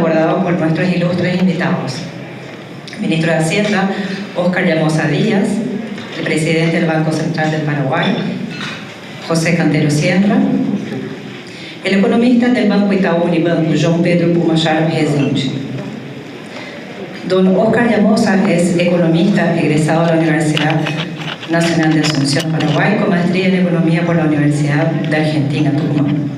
abordado por nuestros ilustres invitados. Ministro de Hacienda, Óscar Llamosa Díaz, el presidente del Banco Central del Paraguay, José Cantero Sierra, el economista del Banco Itaú Unibanco, João Pedro Bumachar Rezende. Don Óscar Llamosa es economista egresado de la Universidad Nacional de Asunción, Paraguay, con maestría en Economía por la Universidad de Argentina, Tucumán.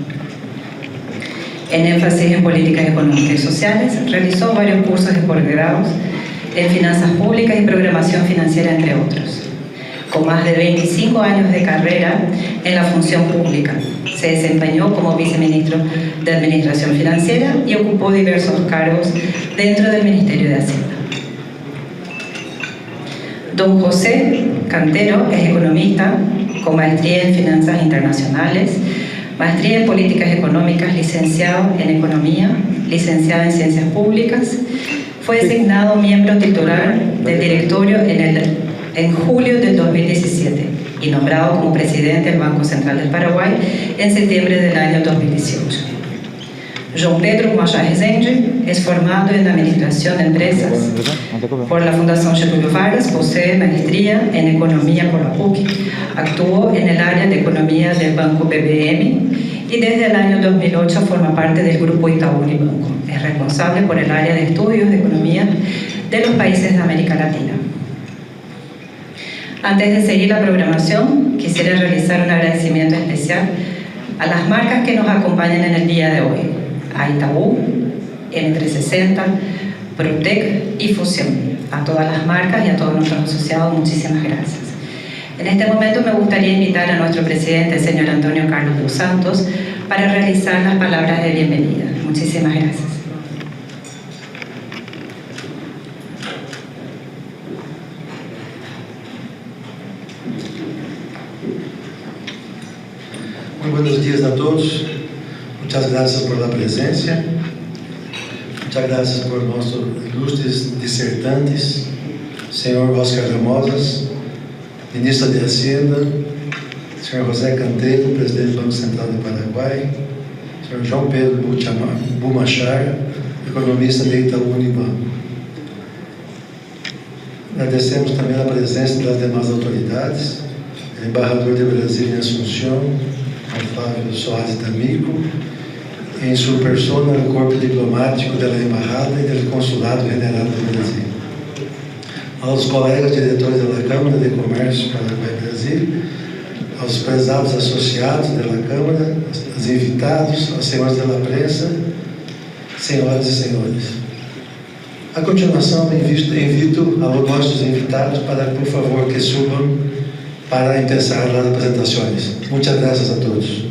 En énfasis en políticas económicas y sociales, realizó varios cursos de posgrados en finanzas públicas y programación financiera, entre otros. Con más de 25 años de carrera en la función pública, se desempeñó como viceministro de Administración Financiera y ocupó diversos cargos dentro del Ministerio de Hacienda. Don José Cantero es economista con maestría en Finanzas Internacionales, maestría en Políticas Económicas, licenciado en Economía, licenciado en Ciencias Públicas. Fue designado miembro titular del directorio en julio del 2017 y nombrado como presidente del Banco Central del Paraguay en septiembre del año 2018. João Pedro Bumachar Rezende es formado en Administración de Empresas por la Fundación Getúlio Vargas, posee maestría en Economía por la PUC, actuó en el área de Economía del Banco BBM y desde el año 2008 forma parte del Grupo Itaú Unibanco. Es responsable por el área de estudios de economía de los países de América Latina. Antes de seguir la programación, quisiera realizar un agradecimiento especial a las marcas que nos acompañan en el día de hoy: a Itaú, M360, Protec y Fusión. A todas las marcas y a todos nuestros asociados, muchísimas gracias. En este momento me gustaría invitar a nuestro presidente, el señor Antonio Carlos dos Santos, para realizar las palabras de bienvenida. Muchísimas gracias. Muy buenos días a todos. Muchas gracias por la presencia. Muchas gracias por nuestros ilustres disertantes, señor Óscar Llamosa, ministro de Hacienda, señor José Cantero, presidente del Banco Central de Paraguay, señor João Pedro Bumachar, economista de Itaú Unibanco. Agradecemos também a presença das demais autoridades, o embaixador de Brasil em Asunción, Flávio Soares D'Amico, em sua persona, o corpo diplomático da Embajada e do Consulado General do Brasil. Aos colegas diretores da Câmara de Comércio Paraguai-Brasil, aos prezados associados da Câmara, aos invitados, aos senhores da prensa, senhoras e senhores. A continuação, invito aos nossos invitados para, por favor, que subam para empezar as apresentações. Muchas gracias a todos.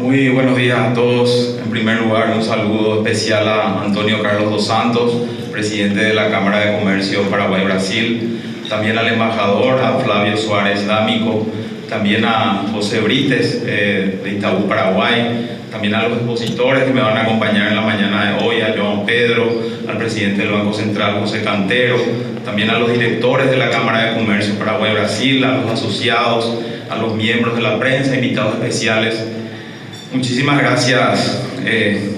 Muy buenos días a todos. En primer lugar, un saludo especial a Antonio Carlos dos Santos, presidente de la Cámara de Comercio Paraguay-Brasil, también al embajador, a Flavio Suárez D'Amico, también a José Brites de Itaú Paraguay, también a los expositores que me van a acompañar en la mañana de hoy, a João Pedro, al presidente del Banco Central, José Cantero, también a los directores de la Cámara de Comercio Paraguay-Brasil, a los asociados, a los miembros de la prensa, invitados especiales. Muchísimas gracias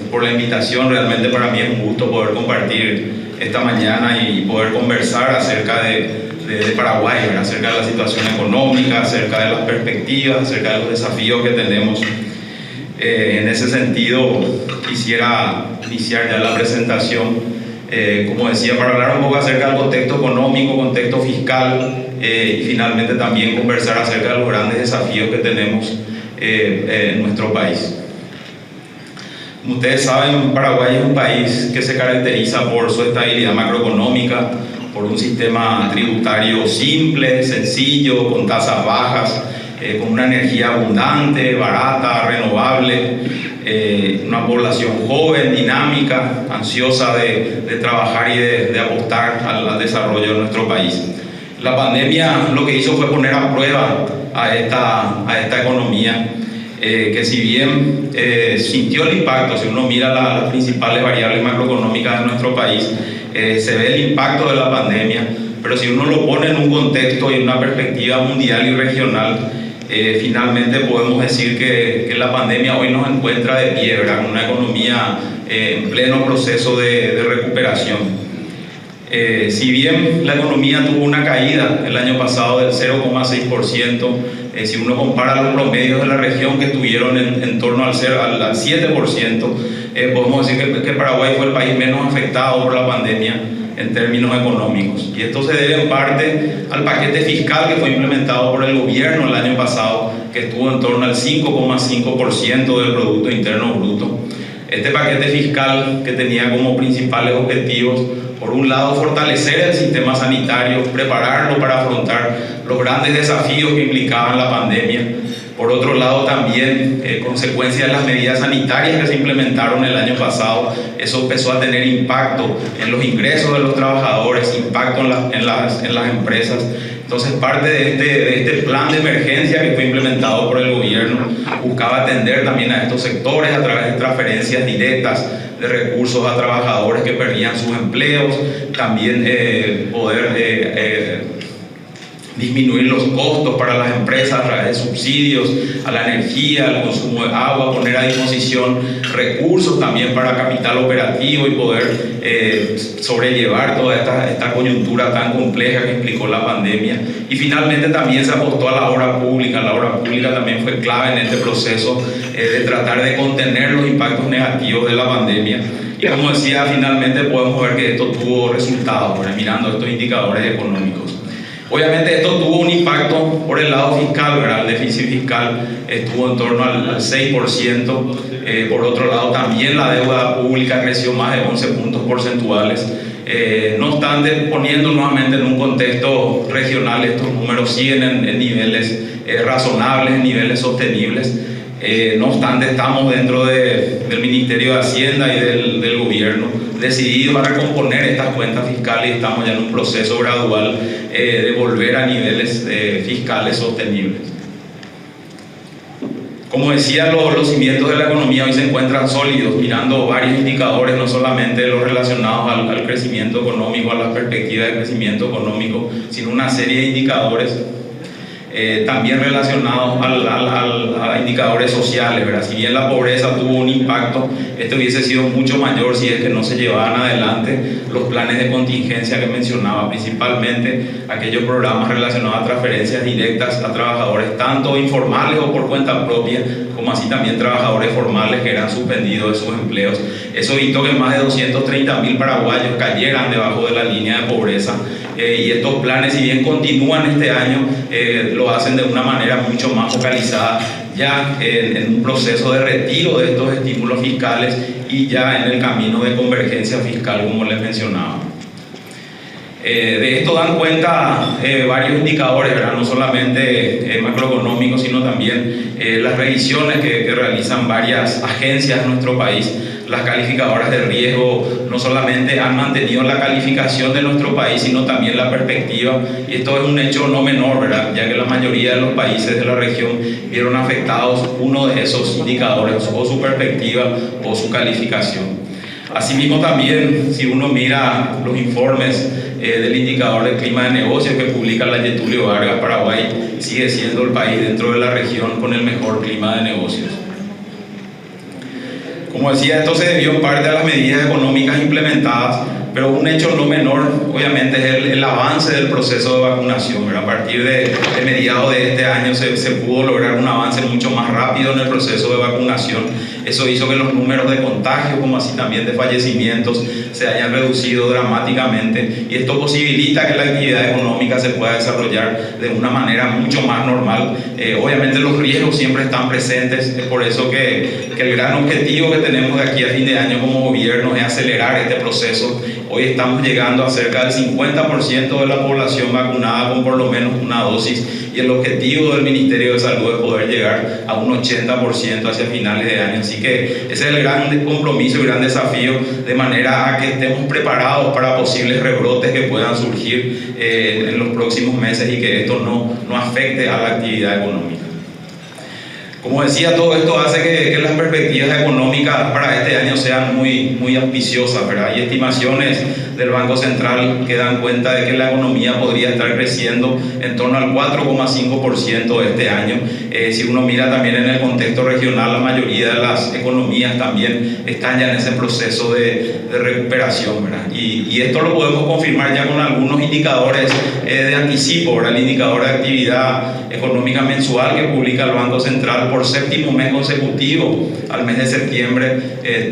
por la invitación. Realmente para mí es un gusto poder compartir esta mañana y poder conversar acerca de Paraguay, acerca de la situación económica, acerca de las perspectivas, acerca de los desafíos que tenemos. En ese sentido, quisiera iniciar ya la presentación, como decía, para hablar un poco acerca del contexto económico, contexto fiscal y finalmente también conversar acerca de los grandes desafíos que tenemos en nuestro país. Como ustedes saben, Paraguay es un país que se caracteriza por su estabilidad macroeconómica, por un sistema tributario simple, sencillo, con tasas bajas, con una energía abundante, barata, renovable, una población joven, dinámica, ansiosa de trabajar y de apostar al desarrollo de nuestro país. La pandemia lo que hizo fue poner a prueba a esta economía, que si bien sintió el impacto, si uno mira las principales variables macroeconómicas de nuestro país, se ve el impacto de la pandemia, pero si uno lo pone en un contexto y en una perspectiva mundial y regional, finalmente podemos decir que la pandemia hoy nos encuentra de pie, ¿verdad? Con una economía en pleno proceso de recuperación. Si bien la economía tuvo una caída el año pasado del 0,6%, si uno compara los promedios de la región que estuvieron en torno al 7%, podemos decir que Paraguay fue el país menos afectado por la pandemia en términos económicos. Y esto se debe en parte al paquete fiscal que fue implementado por el gobierno el año pasado, que estuvo en torno al 5,5% del Producto Interno Bruto. Este paquete fiscal que tenía como principales objetivos, por un lado, fortalecer el sistema sanitario, prepararlo para afrontar los grandes desafíos que implicaban la pandemia. Por otro lado, también, consecuencia de las medidas sanitarias que se implementaron el año pasado, eso empezó a tener impacto en los ingresos de los trabajadores, impacto en las empresas. Entonces, parte de este plan de emergencia que fue implementado por el gobierno buscaba atender también a estos sectores a través de transferencias directas de recursos a trabajadores que perdían sus empleos, también poder disminuir los costos para las empresas a través de subsidios a la energía, al consumo de agua, poner a disposición recursos también para capital operativo y poder sobrellevar toda esta coyuntura tan compleja que implicó la pandemia. Y finalmente también se apostó a la obra pública. La obra pública también fue clave en este proceso de tratar de contener los impactos negativos de la pandemia. Y como decía, finalmente podemos ver que esto tuvo resultados, mirando estos indicadores económicos. Obviamente esto tuvo un impacto por el lado fiscal, ¿verdad? El déficit fiscal estuvo en torno al 6%. Por otro lado, también la deuda pública creció más de 11 puntos porcentuales. No obstante, poniendo nuevamente en un contexto regional, estos números siguen en niveles razonables, en niveles sostenibles. No obstante, estamos dentro del Ministerio de Hacienda y del Gobierno decididos a recomponer estas cuentas fiscales y estamos ya en un proceso gradual de volver a niveles fiscales sostenibles. Como decía, los cimientos de la economía hoy se encuentran sólidos, mirando varios indicadores, no solamente los relacionados al crecimiento económico, a las perspectivas de crecimiento económico, sino una serie de indicadores también relacionados a indicadores sociales, ¿verdad? Si bien la pobreza tuvo un impacto, este hubiese sido mucho mayor si es que no se llevaban adelante los planes de contingencia que mencionaba, principalmente aquellos programas relacionados a transferencias directas a trabajadores, tanto informales o por cuenta propia, como así también trabajadores formales que eran suspendidos de sus empleos. Eso evitó que más de 230.000 paraguayos cayeran debajo de la línea de pobreza. Y estos planes, si bien continúan este año, lo hacen de una manera mucho más focalizada, ya en un proceso de retiro de estos estímulos fiscales y ya en el camino de convergencia fiscal, como les mencionaba. De esto dan cuenta varios indicadores, ¿verdad? No solamente macroeconómicos, sino también las revisiones que realizan varias agencias en nuestro país. Las calificadoras de riesgo no solamente han mantenido la calificación de nuestro país, sino también la perspectiva, y esto es un hecho no menor, ¿verdad? Ya que la mayoría de los países de la región vieron afectados uno de esos indicadores, o su perspectiva o su calificación. Asimismo también, si uno mira los informes del indicador de clima de negocios que publica la Getulio Vargas, Paraguay sigue siendo el país dentro de la región con el mejor clima de negocios. Como decía, esto se debió en parte a las medidas económicas implementadas, pero un hecho no menor, obviamente, es el avance del proceso de vacunación. A partir de mediados de este año se pudo lograr un avance mucho más rápido en el proceso de vacunación. Eso hizo que los números de contagios, como así también de fallecimientos, se hayan reducido dramáticamente, y esto posibilita que la actividad económica se pueda desarrollar de una manera mucho más normal. Obviamente los riesgos siempre están presentes, es por eso que el gran objetivo que tenemos de aquí a fin de año como gobierno es acelerar este proceso. Hoy estamos llegando a cerca del 50% de la población vacunada con por lo menos una dosis, y el objetivo del Ministerio de Salud es poder llegar a un 80% hacia finales de año. Así que ese es el gran compromiso y gran desafío, de manera a que estemos preparados para posibles rebrotes que puedan surgir en los próximos meses y que esto no afecte a la actividad económica. Como decía, todo esto hace que las perspectivas económicas para este año sean muy ambiciosas, ¿verdad? Hay estimaciones del Banco Central que dan cuenta de que la economía podría estar creciendo en torno al 4,5% este año. Si uno mira también en el contexto regional, la mayoría de las economías también están ya en ese proceso de recuperación, ¿verdad? Y esto lo podemos confirmar ya con algunos indicadores de anticipo, ¿verdad? El indicador de actividad económica mensual que publica el Banco Central por séptimo mes consecutivo, al mes de septiembre,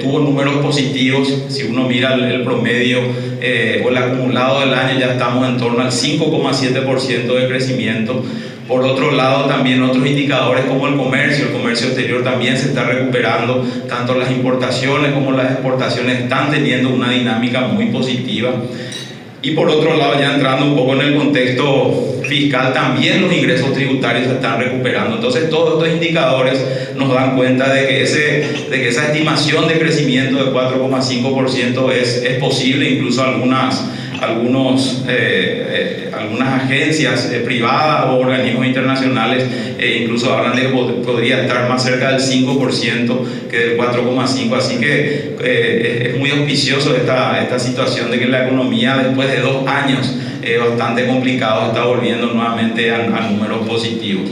tuvo números positivos. Si uno mira el promedio o el acumulado del año, ya estamos en torno al 5,7% de crecimiento. Por otro lado, también otros indicadores como el comercio exterior también se está recuperando. Tanto las importaciones como las exportaciones están teniendo una dinámica muy positiva. Y por otro lado, ya entrando un poco en el contexto fiscal, también los ingresos tributarios se están recuperando. Entonces, todos estos indicadores nos dan cuenta de que esa estimación de crecimiento de 4,5% es posible. Incluso algunas agencias privadas o organismos internacionales incluso hablan de que podría estar más cerca del 5% que del 4,5%. Así que es muy auspicioso esta situación de que la economía, después de 2 años bastante complicados, está volviendo nuevamente a números positivos.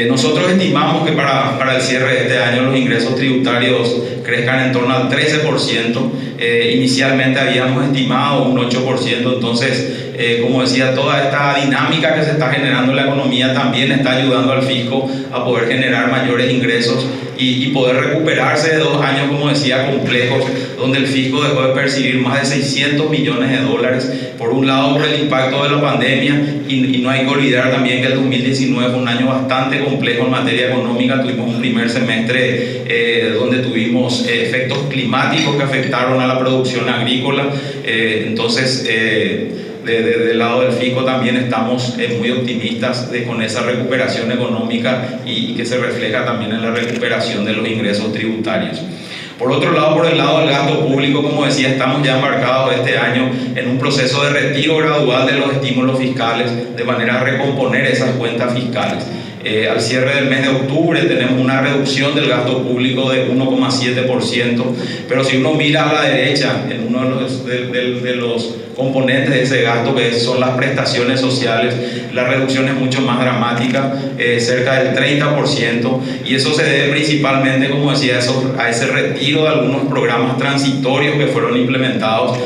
Nosotros estimamos que para el cierre de este año los ingresos tributarios crezcan en torno al 13%. Inicialmente habíamos estimado un 8%. Entonces, como decía, toda esta dinámica que se está generando en la economía también está ayudando al fisco a poder generar mayores ingresos y poder recuperarse de 2 años, como decía, complejos, donde el fisco dejó de percibir más de 600 millones de dólares, por un lado por el impacto de la pandemia, y no hay que olvidar también que el 2019 fue un año bastante complejo en materia económica. Tuvimos un primer semestre donde tuvimos efectos climáticos que afectaron a la producción agrícola. Entonces, del lado del fisco también estamos muy optimistas con esa recuperación económica y que se refleja también en la recuperación de los ingresos tributarios. Por otro lado, por el lado del gasto público, como decía, estamos ya embarcados este año en un proceso de retiro gradual de los estímulos fiscales, de manera a recomponer esas cuentas fiscales. Al cierre del mes de octubre tenemos una reducción del gasto público de 1,7%, pero si uno mira a la derecha, en uno de los componentes de ese gasto, que son las prestaciones sociales, la reducción es mucho más dramática, cerca del 30%, y eso se debe principalmente, como decía, a ese retiro de algunos programas transitorios que fueron implementados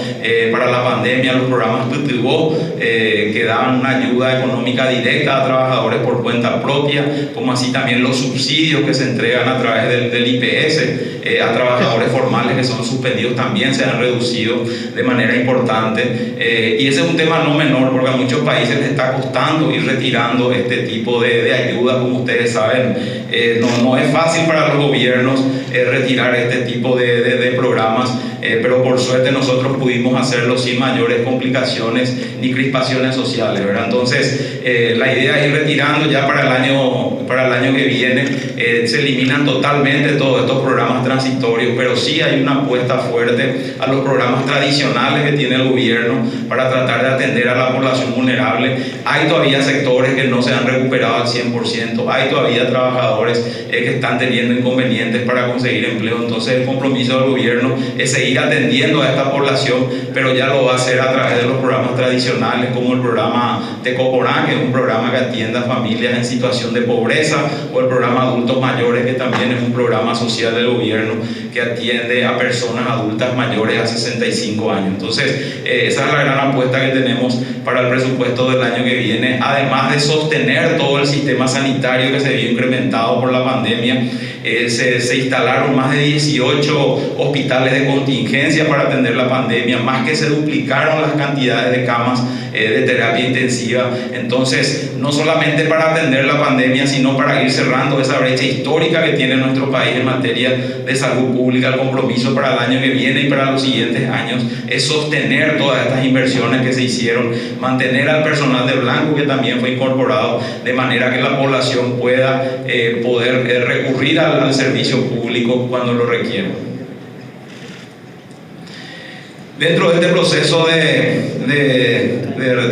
para la pandemia, los programas PTUO, que daban una ayuda económica directa a trabajadores por cuenta propia, como así también los subsidios que se entregan a través del IPS a trabajadores formales que son suspendidos, también se han reducido de manera importante. Y ese es un tema no menor, porque a muchos países les está costando ir retirando este tipo de ayuda. Como ustedes saben, no es fácil para los gobiernos retirar este tipo de programas, pero por suerte nosotros pudimos hacerlo sin mayores complicaciones ni crispaciones sociales, ¿verdad? Entonces, la idea es ir retirando ya para el año que viene. Se eliminan totalmente todos estos programas transitorios, pero sí hay una apuesta fuerte a los programas tradicionales que tiene el gobierno para tratar de atender a la población vulnerable. Hay todavía sectores que no se han recuperado al 100%, hay todavía trabajadores que están teniendo inconvenientes para conseguir empleo. Entonces, el compromiso del gobierno es seguir atendiendo a esta población, pero ya lo va a hacer a través de los programas tradicionales, como el programa Tecoporán, que es un programa que atiende a familias en situación de pobreza, o el programa Adultos Mayores, que también es un programa social del gobierno que atiende a personas adultas mayores a 65 años. Entonces, esa es la gran apuesta que tenemos para el presupuesto del año que viene, además de sostener todo el sistema sanitario que se vio incrementado por la pandemia. Se instalaron más de 18 hospitales de contingencia para atender la pandemia, más que se duplicaron las cantidades de camas de terapia intensiva. Entonces, no solamente para atender la pandemia, sino sino para ir cerrando esa brecha histórica que tiene nuestro país en materia de salud pública. El compromiso para el año que viene y para los siguientes años es sostener todas estas inversiones que se hicieron, mantener al personal de blanco que también fue incorporado, de manera que la población pueda poder recurrir al servicio público cuando lo requiera. Dentro de este proceso de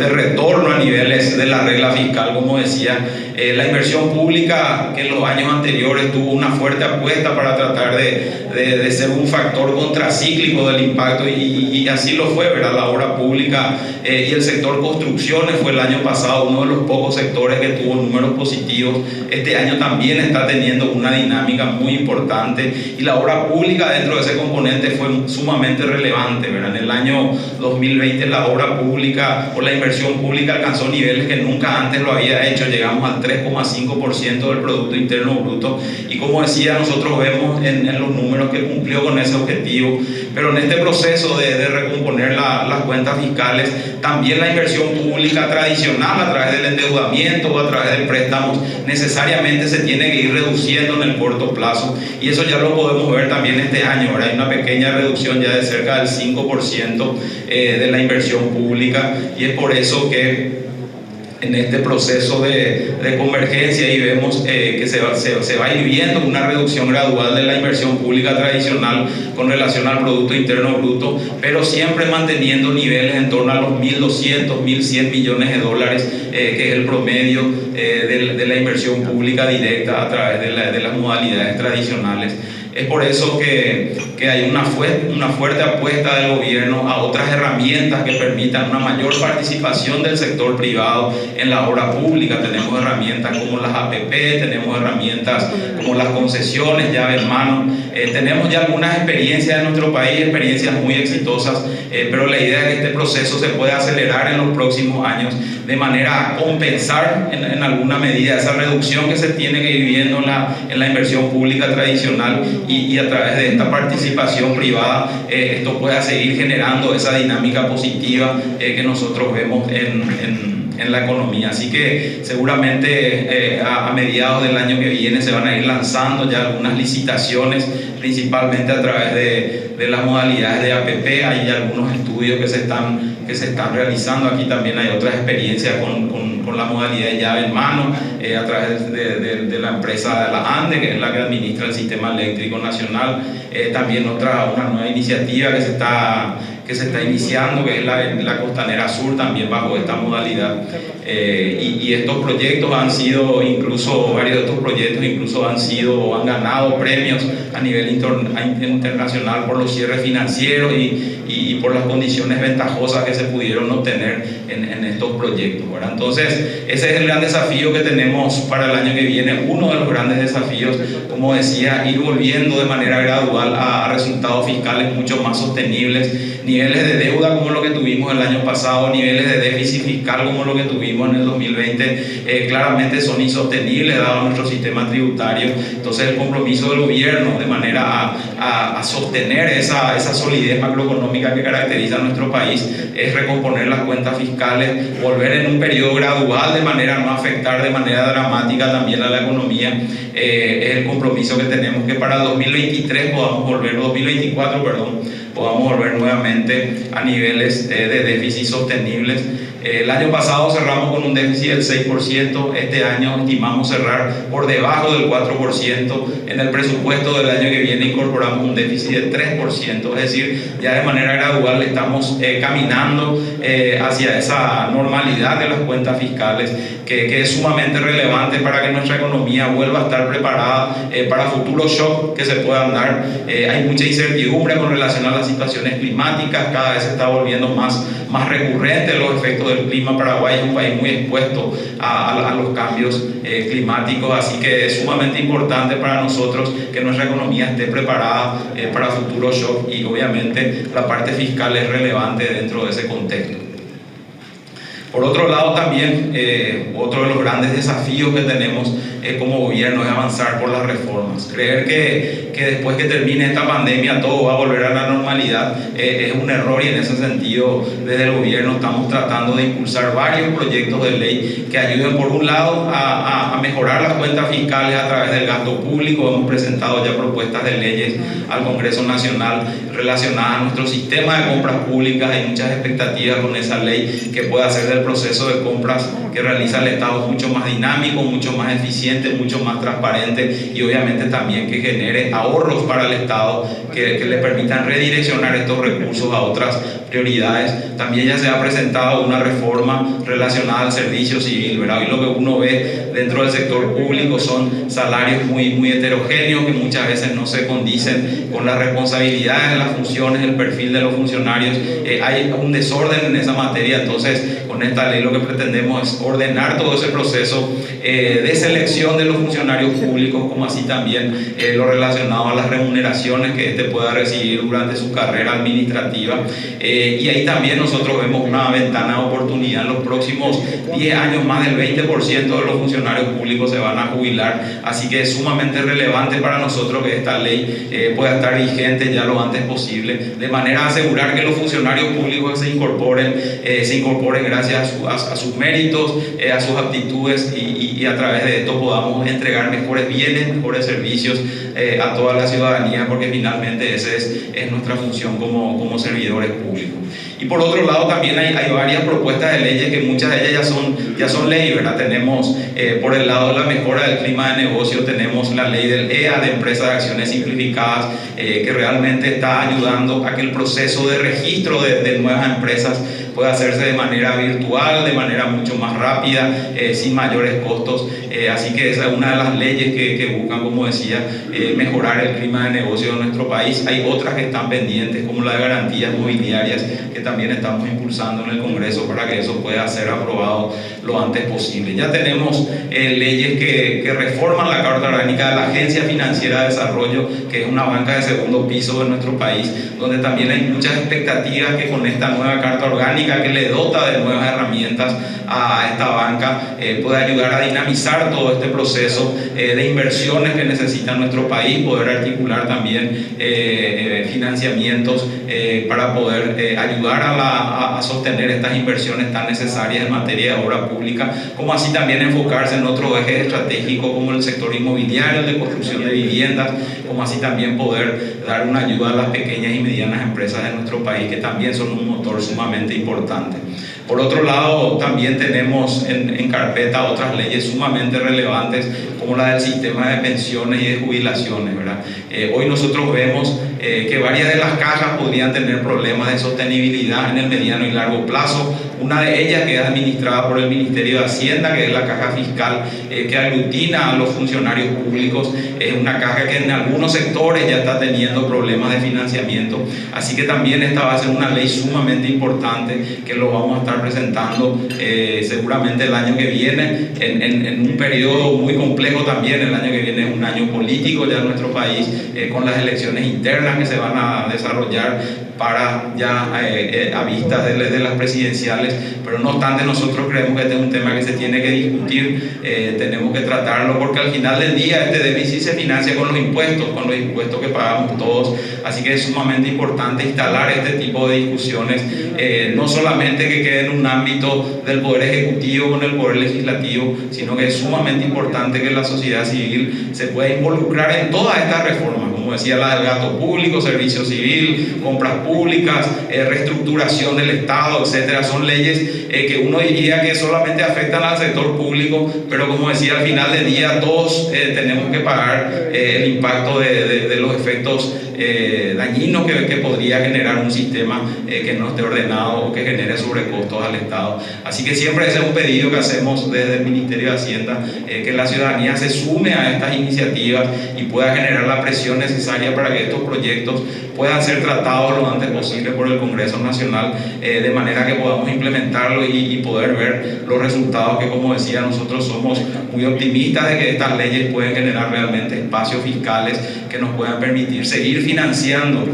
retorno a niveles de la regla fiscal, como decía, la inversión pública que en los años anteriores tuvo una fuerte apuesta para tratar de ser un factor contracíclico del impacto, y así lo fue, ¿verdad? La obra pública y el sector construcciones fue el año pasado uno de los pocos sectores que tuvo números positivos. Este año también está teniendo una dinámica muy importante, y la obra pública dentro de ese componente fue sumamente relevante, ¿verdad? En el año 2020 la obra pública o la inversión pública alcanzó niveles que nunca antes lo había hecho. Llegamos al 3,5% del Producto Interno Bruto, y como decía, nosotros vemos en los números que cumplió con ese objetivo. Pero en este proceso de recomponer las cuentas fiscales, también la inversión pública tradicional a través del endeudamiento o a través del préstamo necesariamente se tiene que ir reduciendo en el corto plazo, y eso ya lo podemos ver también este año. Ahora hay una pequeña reducción ya de cerca del 5% de la inversión pública, y es por eso que en este proceso de convergencia y vemos que se va a ir viendo una reducción gradual de la inversión pública tradicional con relación al Producto Interno Bruto, pero siempre manteniendo niveles en torno a los 1.200, 1.100 millones de dólares, que es el promedio de la inversión pública directa a través de las modalidades tradicionales. Es por eso que hay una fuerte apuesta del gobierno a otras herramientas que permitan una mayor participación del sector privado en la obra pública. Tenemos herramientas como las APP, tenemos herramientas como las concesiones, llave en mano. Tenemos ya algunas experiencias en nuestro país, experiencias muy exitosas, pero la idea es que este proceso se pueda acelerar en los próximos años, de manera a compensar en alguna medida esa reducción que se tiene que ir viendo en la inversión pública tradicional, y a través de esta participación privada esto pueda seguir generando esa dinámica positiva que nosotros vemos en la economía. Así que seguramente a mediados del año que viene se van a ir lanzando ya algunas licitaciones, principalmente a través de las modalidades de APP. Hay algunos estudios que se están realizando. Aquí también hay otras experiencias con la modalidad de llave en mano, a través de la empresa de la ANDE, que es la que administra el Sistema Eléctrico Nacional. También una nueva iniciativa que se está iniciando, que es la Costanera Sur, también bajo esta modalidad. Y estos proyectos varios de estos proyectos incluso han ganado premios a nivel internacional por los cierres financieros y por las condiciones ventajosas que se pudieron obtener en estos proyectos, ¿verdad? Entonces, ese es el gran desafío que tenemos para el año que viene. Uno de los grandes desafíos, como decía, ir volviendo de manera gradual a resultados fiscales mucho más sostenibles, niveles de deuda como lo que tuvimos el año pasado, niveles de déficit fiscal como lo que tuvimos en el 2020, claramente son insostenibles dado nuestro sistema tributario. Entonces el compromiso del gobierno de manera a sostener esa solidez macroeconómica que caracteriza a nuestro país es recomponer las cuentas fiscales, volver en un periodo gradual de manera a no afectar de manera dramática también a la economía. Es el compromiso que tenemos, que para 2023 podamos volver nuevamente a niveles de déficit sostenibles. El año pasado cerramos con un déficit del 6%, este año estimamos cerrar por debajo del 4%, en el presupuesto del año que viene incorporamos un déficit del 3%, es decir, ya de manera gradual estamos caminando hacia esa normalidad de las cuentas fiscales, que es sumamente relevante para que nuestra economía vuelva a estar preparada para futuros shocks que se puedan dar. Hay mucha incertidumbre con relación a las situaciones climáticas, cada vez se está volviendo más recurrente los efectos del clima. Paraguay es un país muy expuesto a los cambios climáticos, así que es sumamente importante para nosotros que nuestra economía esté preparada para futuros shocks, y obviamente la parte fiscal es relevante dentro de ese contexto. Por otro lado, también otro de los grandes desafíos que tenemos como gobierno es avanzar por las reformas. Creer que después que termine esta pandemia todo va a volver a la normalidad es un error, y en ese sentido desde el gobierno estamos tratando de impulsar varios proyectos de ley que ayuden por un lado a mejorar las cuentas fiscales a través del gasto público. Hemos presentado ya propuestas de leyes al Congreso Nacional relacionadas a nuestro sistema de compras públicas. Hay muchas expectativas con esa ley que pueda hacer del proceso de compras que realiza el Estado mucho más dinámico, mucho más eficiente, mucho más transparente, y obviamente también que genere ahorros para el Estado que le permitan redireccionar estos recursos a otras prioridades. También ya se ha presentado una reforma relacionada al servicio civil, ¿verdad? Y lo que uno ve dentro del sector público son salarios muy heterogéneos que muchas veces no se condicen con las responsabilidades, las funciones, el perfil de los funcionarios. Hay un desorden en esa materia. Entonces con esta ley lo que pretendemos es ordenar todo ese proceso de selección de los funcionarios públicos, como así también lo relacionado a las remuneraciones que éste pueda recibir durante su carrera administrativa. Y ahí también nosotros vemos una ventana de oportunidad. En los próximos 10 años más del 20% de los funcionarios públicos se van a jubilar, así que es sumamente relevante para nosotros que esta ley pueda estar vigente ya lo antes posible, de manera a asegurar que los funcionarios públicos se incorporen gracias a sus méritos, a sus aptitudes, y a través de esto podamos entregar mejores bienes, mejores servicios a toda la ciudadanía, porque finalmente esa es nuestra función como servidores públicos. Y por otro lado también hay varias propuestas de leyes que muchas de ellas ya son leyes, ¿verdad? Tenemos por el lado de la mejora del clima de negocio, tenemos la ley del EA, de Empresas de Acciones Simplificadas, que realmente está ayudando a que el proceso de registro de nuevas empresas puede hacerse de manera virtual, de manera mucho más rápida, sin mayores costos. Así que esa es una de las leyes que buscan, como decía, mejorar el clima de negocio de nuestro país. Hay otras que están pendientes, como la de garantías mobiliarias, que también estamos impulsando en el Congreso para que eso pueda ser aprobado lo antes posible. Ya tenemos leyes que reforman la Carta Orgánica de la Agencia Financiera de Desarrollo, que es una banca de segundo piso de nuestro país, donde también hay muchas expectativas que con esta nueva Carta Orgánica, que le dota de nuevas herramientas a esta banca, puede ayudar a dinamizar todo este proceso de inversiones que necesita nuestro país, poder articular también financiamientos para poder ayudar a sostener estas inversiones tan necesarias en materia de obra pública, como así también enfocarse en otros ejes estratégicos como el sector inmobiliario, el de construcción de viviendas, como así también poder dar una ayuda a las pequeñas y medianas empresas de nuestro país, que también son un motor sumamente importante. Por otro lado, también tenemos en carpeta otras leyes sumamente relevantes, como la del sistema de pensiones y de jubilaciones, ¿verdad? Hoy nosotros vemos que varias de las cajas podrían tener problemas de sostenibilidad en el mediano y largo plazo. Una de ellas, que es administrada por el Ministerio de Hacienda, que es la caja fiscal que aglutina a los funcionarios públicos, es una caja que en algunos sectores ya está teniendo problemas de financiamiento. Así que también esta va a ser una ley sumamente importante que lo vamos a estar presentando seguramente el año que viene, en un periodo muy complejo también. El año que viene es un año político ya en nuestro país, con las elecciones internas que se van a desarrollar para ya a vistas de las presidenciales, pero no obstante nosotros creemos que este es un tema que se tiene que discutir, tenemos que tratarlo, porque al final del día este déficit se financia con los impuestos que pagamos todos. Así que es sumamente importante instalar este tipo de discusiones, no solamente que quede en un ámbito del Poder Ejecutivo con el Poder Legislativo, sino que es sumamente importante que la sociedad civil se pueda involucrar en todas estas reformas, como decía, la del gasto público, servicio civil, compras públicas, reestructuración del Estado, etcétera. Son leyes que uno diría que solamente afectan al sector público, pero como decía, al final del día todos tenemos que pagar el impacto de los efectos dañinos que podría generar un sistema que no esté ordenado o que genere sobrecostos al Estado. Así que siempre ese es un pedido que hacemos desde el Ministerio de Hacienda, que la ciudadanía se sume a estas iniciativas y pueda generar la presión necesaria para que estos proyectos puedan ser tratados lo antes posible por el Congreso Nacional, de manera que podamos implementarlo y poder ver los resultados, que como decía, nosotros somos muy optimistas de que estas leyes pueden generar realmente espacios fiscales que nos puedan permitir seguir financiando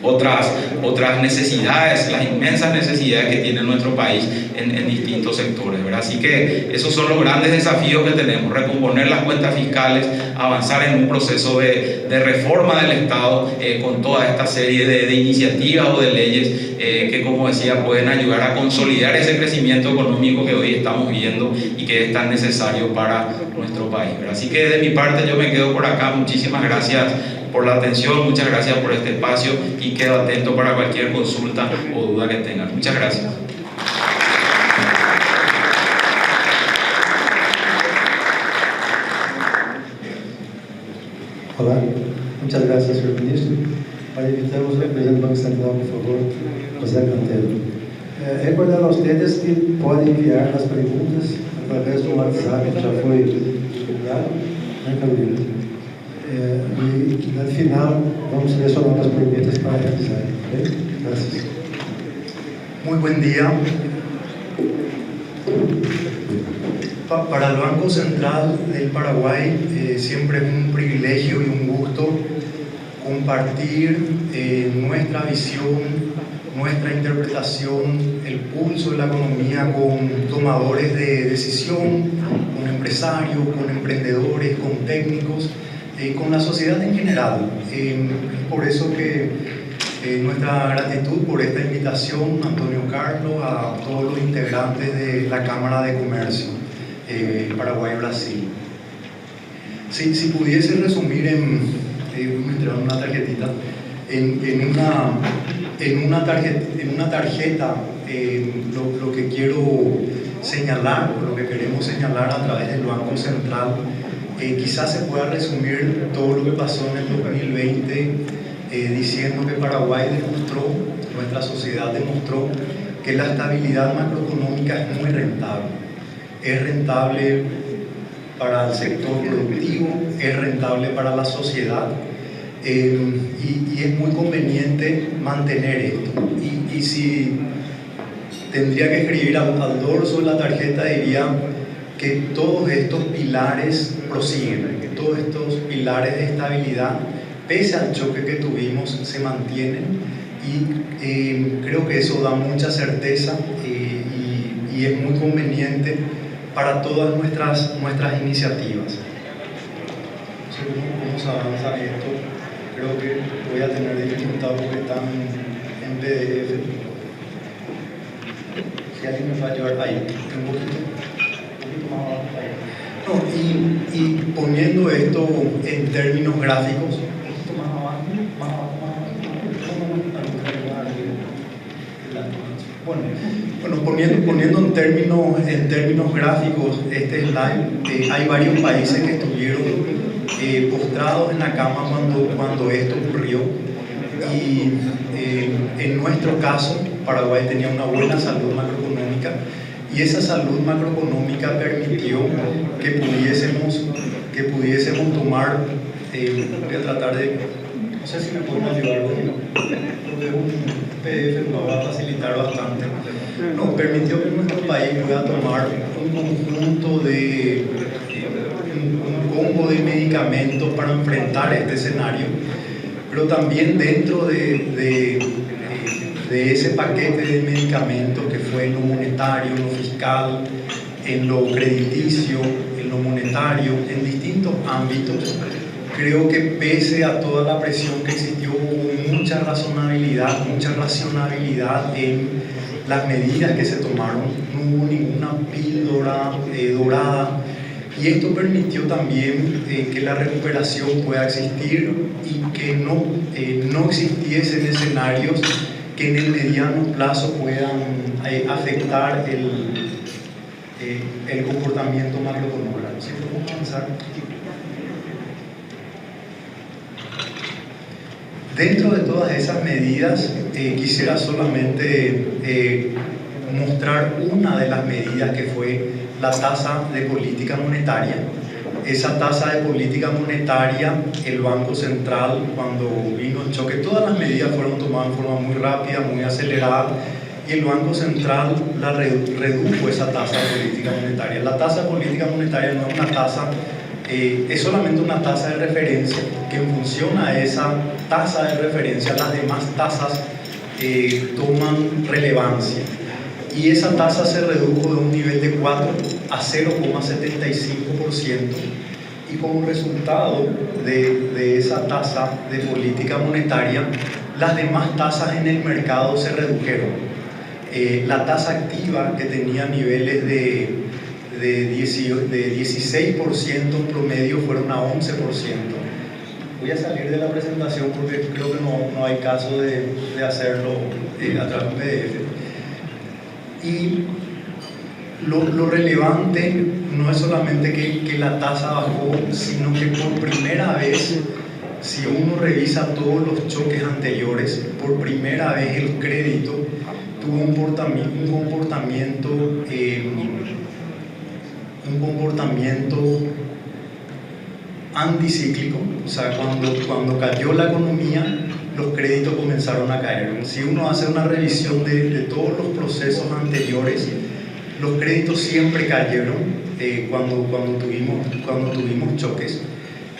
otras necesidades, las inmensas necesidades que tiene nuestro país en distintos sectores, ¿verdad? Así que esos son los grandes desafíos que tenemos: recomponer las cuentas fiscales, avanzar en un proceso de reforma del Estado con toda esta serie de iniciativas o de leyes que, como decía, pueden ayudar a consolidar ese crecimiento económico que hoy estamos viendo y que es tan necesario para nuestro país, ¿verdad? Así que de mi parte yo me quedo por acá. Muchísimas gracias por la atención, muchas gracias por este espacio y quedo atento para cualquier consulta o duda que tengan. Muchas gracias. Hola, muchas gracias, señor ministro. Para invitarnos al presidente del Banco Central, por favor, José Cantero. Recordar a ustedes que pueden enviar las preguntas a través de un WhatsApp que ya fue enviado, ¿no, Carolina? Y al final vamos a seleccionar las preguntas para realizar. ¿Okay? Gracias. Muy buen día. Para el Banco Central del Paraguay siempre es un privilegio y un gusto compartir nuestra visión, nuestra interpretación, el pulso de la economía con tomadores de decisión, con empresarios, con emprendedores, con técnicos, con la sociedad en general. Es por eso que nuestra gratitud por esta invitación, Antonio Carlos, a todos los integrantes de la Cámara de Comercio Paraguay-Brasil. Si pudiese resumir me entregaron una tarjetita, en una tarjeta lo que quiero señalar, lo que queremos señalar a través del Banco Central, quizás se pueda resumir todo lo que pasó en el 2020 diciendo que Paraguay demostró, nuestra sociedad demostró que la estabilidad macroeconómica es muy rentable. Es rentable para el sector productivo, es rentable para la sociedad y es muy conveniente mantener esto. Y si tendría que escribir al dorso de la tarjeta, diría que todos estos pilares prosiguen, que todos estos pilares de estabilidad, pese al choque que tuvimos, se mantienen y creo que eso da mucha certeza y es muy conveniente para todas nuestras iniciativas. No sé cómo se avanza esto, creo que voy a tener dificultad porque están en PDF. Si alguien me va a ayudar ahí, un poquito más abajo, ahí. No, y poniendo esto en términos gráficos, un poquito más abajo, Bueno, poniendo en términos gráficos este slide, hay varios países que estuvieron postrados en la cama cuando esto ocurrió y en nuestro caso Paraguay tenía una buena salud macroeconómica y esa salud macroeconómica permitió que pudiésemos tomar, voy a tratar de, no sé si me pueden ayudar porque un PDF nos va a facilitar bastante. Nos permitió que nuestro país pueda tomar un combo de medicamentos para enfrentar este escenario, pero también dentro de ese paquete de medicamentos que fue en lo monetario, en lo fiscal, en lo crediticio, en lo monetario, en distintos ámbitos, creo que pese a toda la presión que existió, hubo mucha racionalidad en las medidas que se tomaron, no hubo ninguna píldora dorada y esto permitió también que la recuperación pueda existir y que no existiesen escenarios que en el mediano plazo puedan afectar el comportamiento macroeconómico. ¿Sí podemos avanzar? Dentro de todas esas medidas, quisiera solamente mostrar una de las medidas que fue la tasa de política monetaria. Esa tasa de política monetaria, el Banco Central, cuando vino el choque, todas las medidas fueron tomadas en forma muy rápida, muy acelerada, y el Banco Central redujo esa tasa de política monetaria. La tasa de política monetaria no es una tasa es solamente una tasa de referencia que en función a esa tasa de referencia las demás tasas toman relevancia. Y esa tasa se redujo de un nivel de 4 a 0,75%, y como resultado de esa tasa de política monetaria, las demás tasas en el mercado se redujeron. La tasa activa, que tenía niveles de 16% en promedio, fueron a 11%. Voy a salir de la presentación porque creo que no hay caso de hacerlo a través de un PDF. Y lo relevante no es solamente que la tasa bajó, sino que por primera vez, si uno revisa todos los choques anteriores, por primera vez el crédito tuvo un comportamiento anticíclico. O sea, cuando cayó la economía, los créditos comenzaron a caer. Si uno hace una revisión de todos los procesos anteriores, los créditos siempre cayeron cuando tuvimos choques.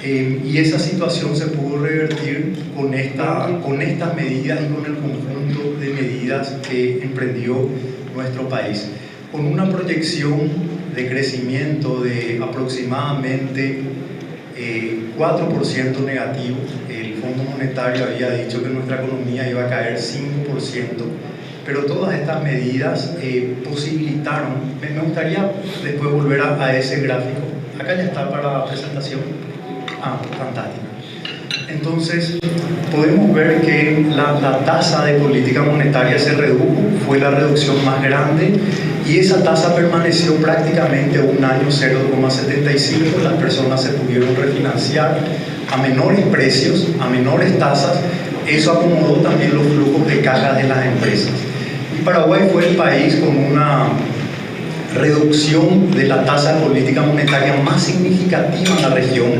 Y esa situación se pudo revertir con estas medidas y con el conjunto de medidas que emprendió nuestro país. Con una proyección de crecimiento de aproximadamente 4% negativo. El Fondo Monetario había dicho que nuestra economía iba a caer 5%, pero todas estas medidas posibilitaron. Me gustaría después volver a ese gráfico. Acá ya está para la presentación. Fantástico. Entonces, podemos ver que la tasa de política monetaria se redujo, fue la reducción más grande, y esa tasa permaneció prácticamente un año, 0,75. Las personas se pudieron refinanciar a menores precios, a menores tasas. Eso acomodó también los flujos de caja de las empresas. Y Paraguay fue el país con una reducción de la tasa de política monetaria más significativa en la región.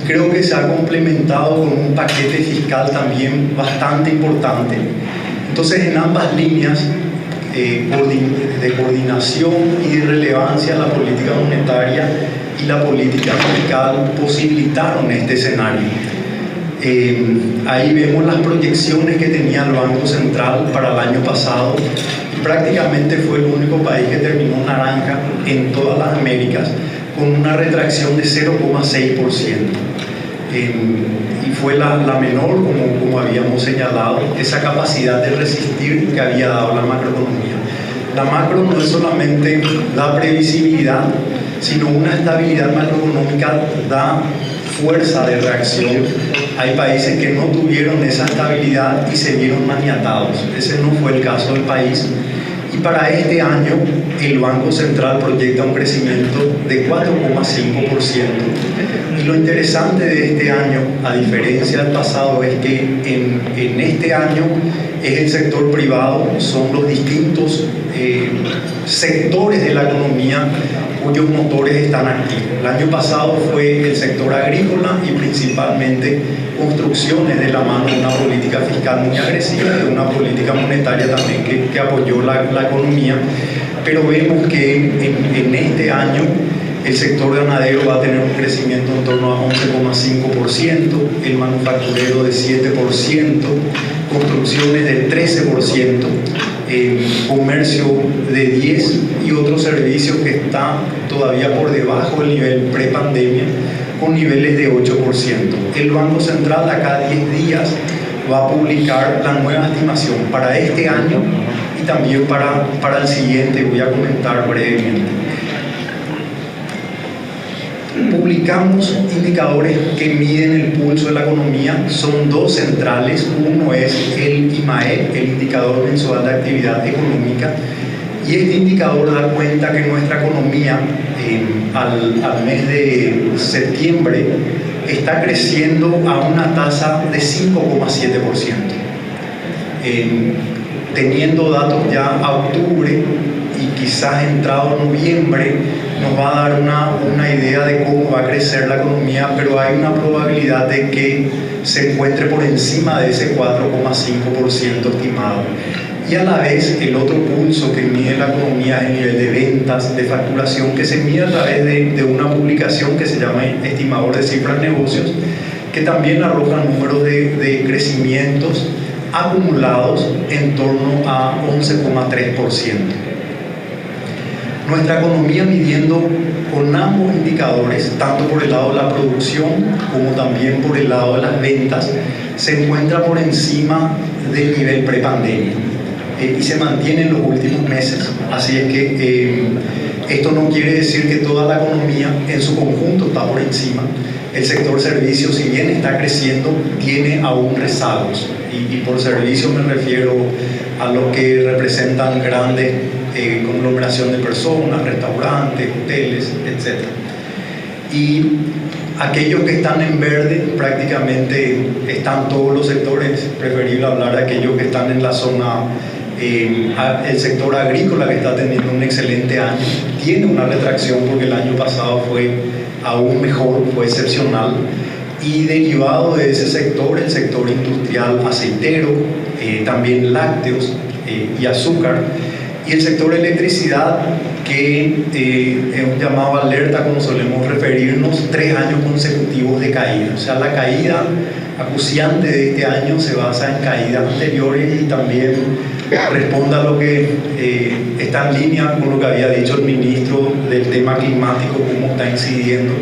Creo que se ha complementado con un paquete fiscal también bastante importante. Entonces, en ambas líneas de coordinación y de relevancia, la política monetaria y la política fiscal posibilitaron este escenario. Ahí vemos las proyecciones que tenía el Banco Central para el año pasado. Prácticamente fue el único país que terminó naranja en todas las Américas, con una retracción de 0,6%. Y fue la menor, como habíamos señalado, esa capacidad de resistir que había dado la macroeconomía. La macro no es solamente la previsibilidad, sino una estabilidad macroeconómica da fuerza de reacción. Hay países que no tuvieron esa estabilidad y se vieron maniatados. Ese no fue el caso del país. Y para este año, el Banco Central proyecta un crecimiento de 4,5%. Y lo interesante de este año, a diferencia del pasado, es que en este año es el sector privado, son los distintos sectores de la economía cuyos motores están activos. El año pasado fue el sector agrícola y principalmente construcciones, de la mano de una política fiscal muy agresiva y de una política monetaria también que apoyó la economía. Pero vemos que en este año el sector ganadero va a tener un crecimiento en torno a 11,5%, el manufacturero de 7%, construcciones de 13%, comercio de 10% y otros servicios que están todavía por debajo del nivel prepandemia, con niveles de 8%. El Banco Central de acá a 10 días va a publicar la nueva estimación para este año y también para el siguiente. Voy a comentar brevemente. Publicamos indicadores que miden el pulso de la economía. Son dos centrales. Uno es el IMAE, el indicador mensual de actividad económica, y este indicador da cuenta que nuestra economía al mes de septiembre está creciendo a una tasa de 5,7%. Teniendo datos ya a octubre y quizás entrado noviembre, nos va a dar una idea de cómo va a crecer la economía, pero hay una probabilidad de que se encuentre por encima de ese 4,5% estimado. Y a la vez el otro pulso que mide la economía es el nivel de ventas, de facturación, que se mide a través de una publicación que se llama Estimador de Cifras Negocios, que también arroja números de crecimientos acumulados en torno a 11,3%. Nuestra economía, midiendo con ambos indicadores, tanto por el lado de la producción como también por el lado de las ventas, se encuentra por encima del nivel prepandemia y se mantiene en los últimos meses. Así es que esto no quiere decir que toda la economía en su conjunto está por encima. El sector servicios, si bien está creciendo, tiene aún rezagos. Y por servicios me refiero a los que representan grandes conglomeración de personas, restaurantes, hoteles, etc. Y aquellos que están en verde, prácticamente están todos los sectores. Preferible hablar de aquellos que están en la zona, el sector agrícola, que está teniendo un excelente año. Tiene una retracción porque el año pasado fue aún mejor, fue excepcional. Y derivado de ese sector, el sector industrial aceitero, también lácteos y azúcar, y el sector electricidad, que es un llamado alerta, como solemos referirnos, 3 años consecutivos de caída. O sea, la caída acuciante de este año se basa en caídas anteriores y también responde a lo que está en línea con lo que había dicho el ministro del tema climático, cómo está incidiendo,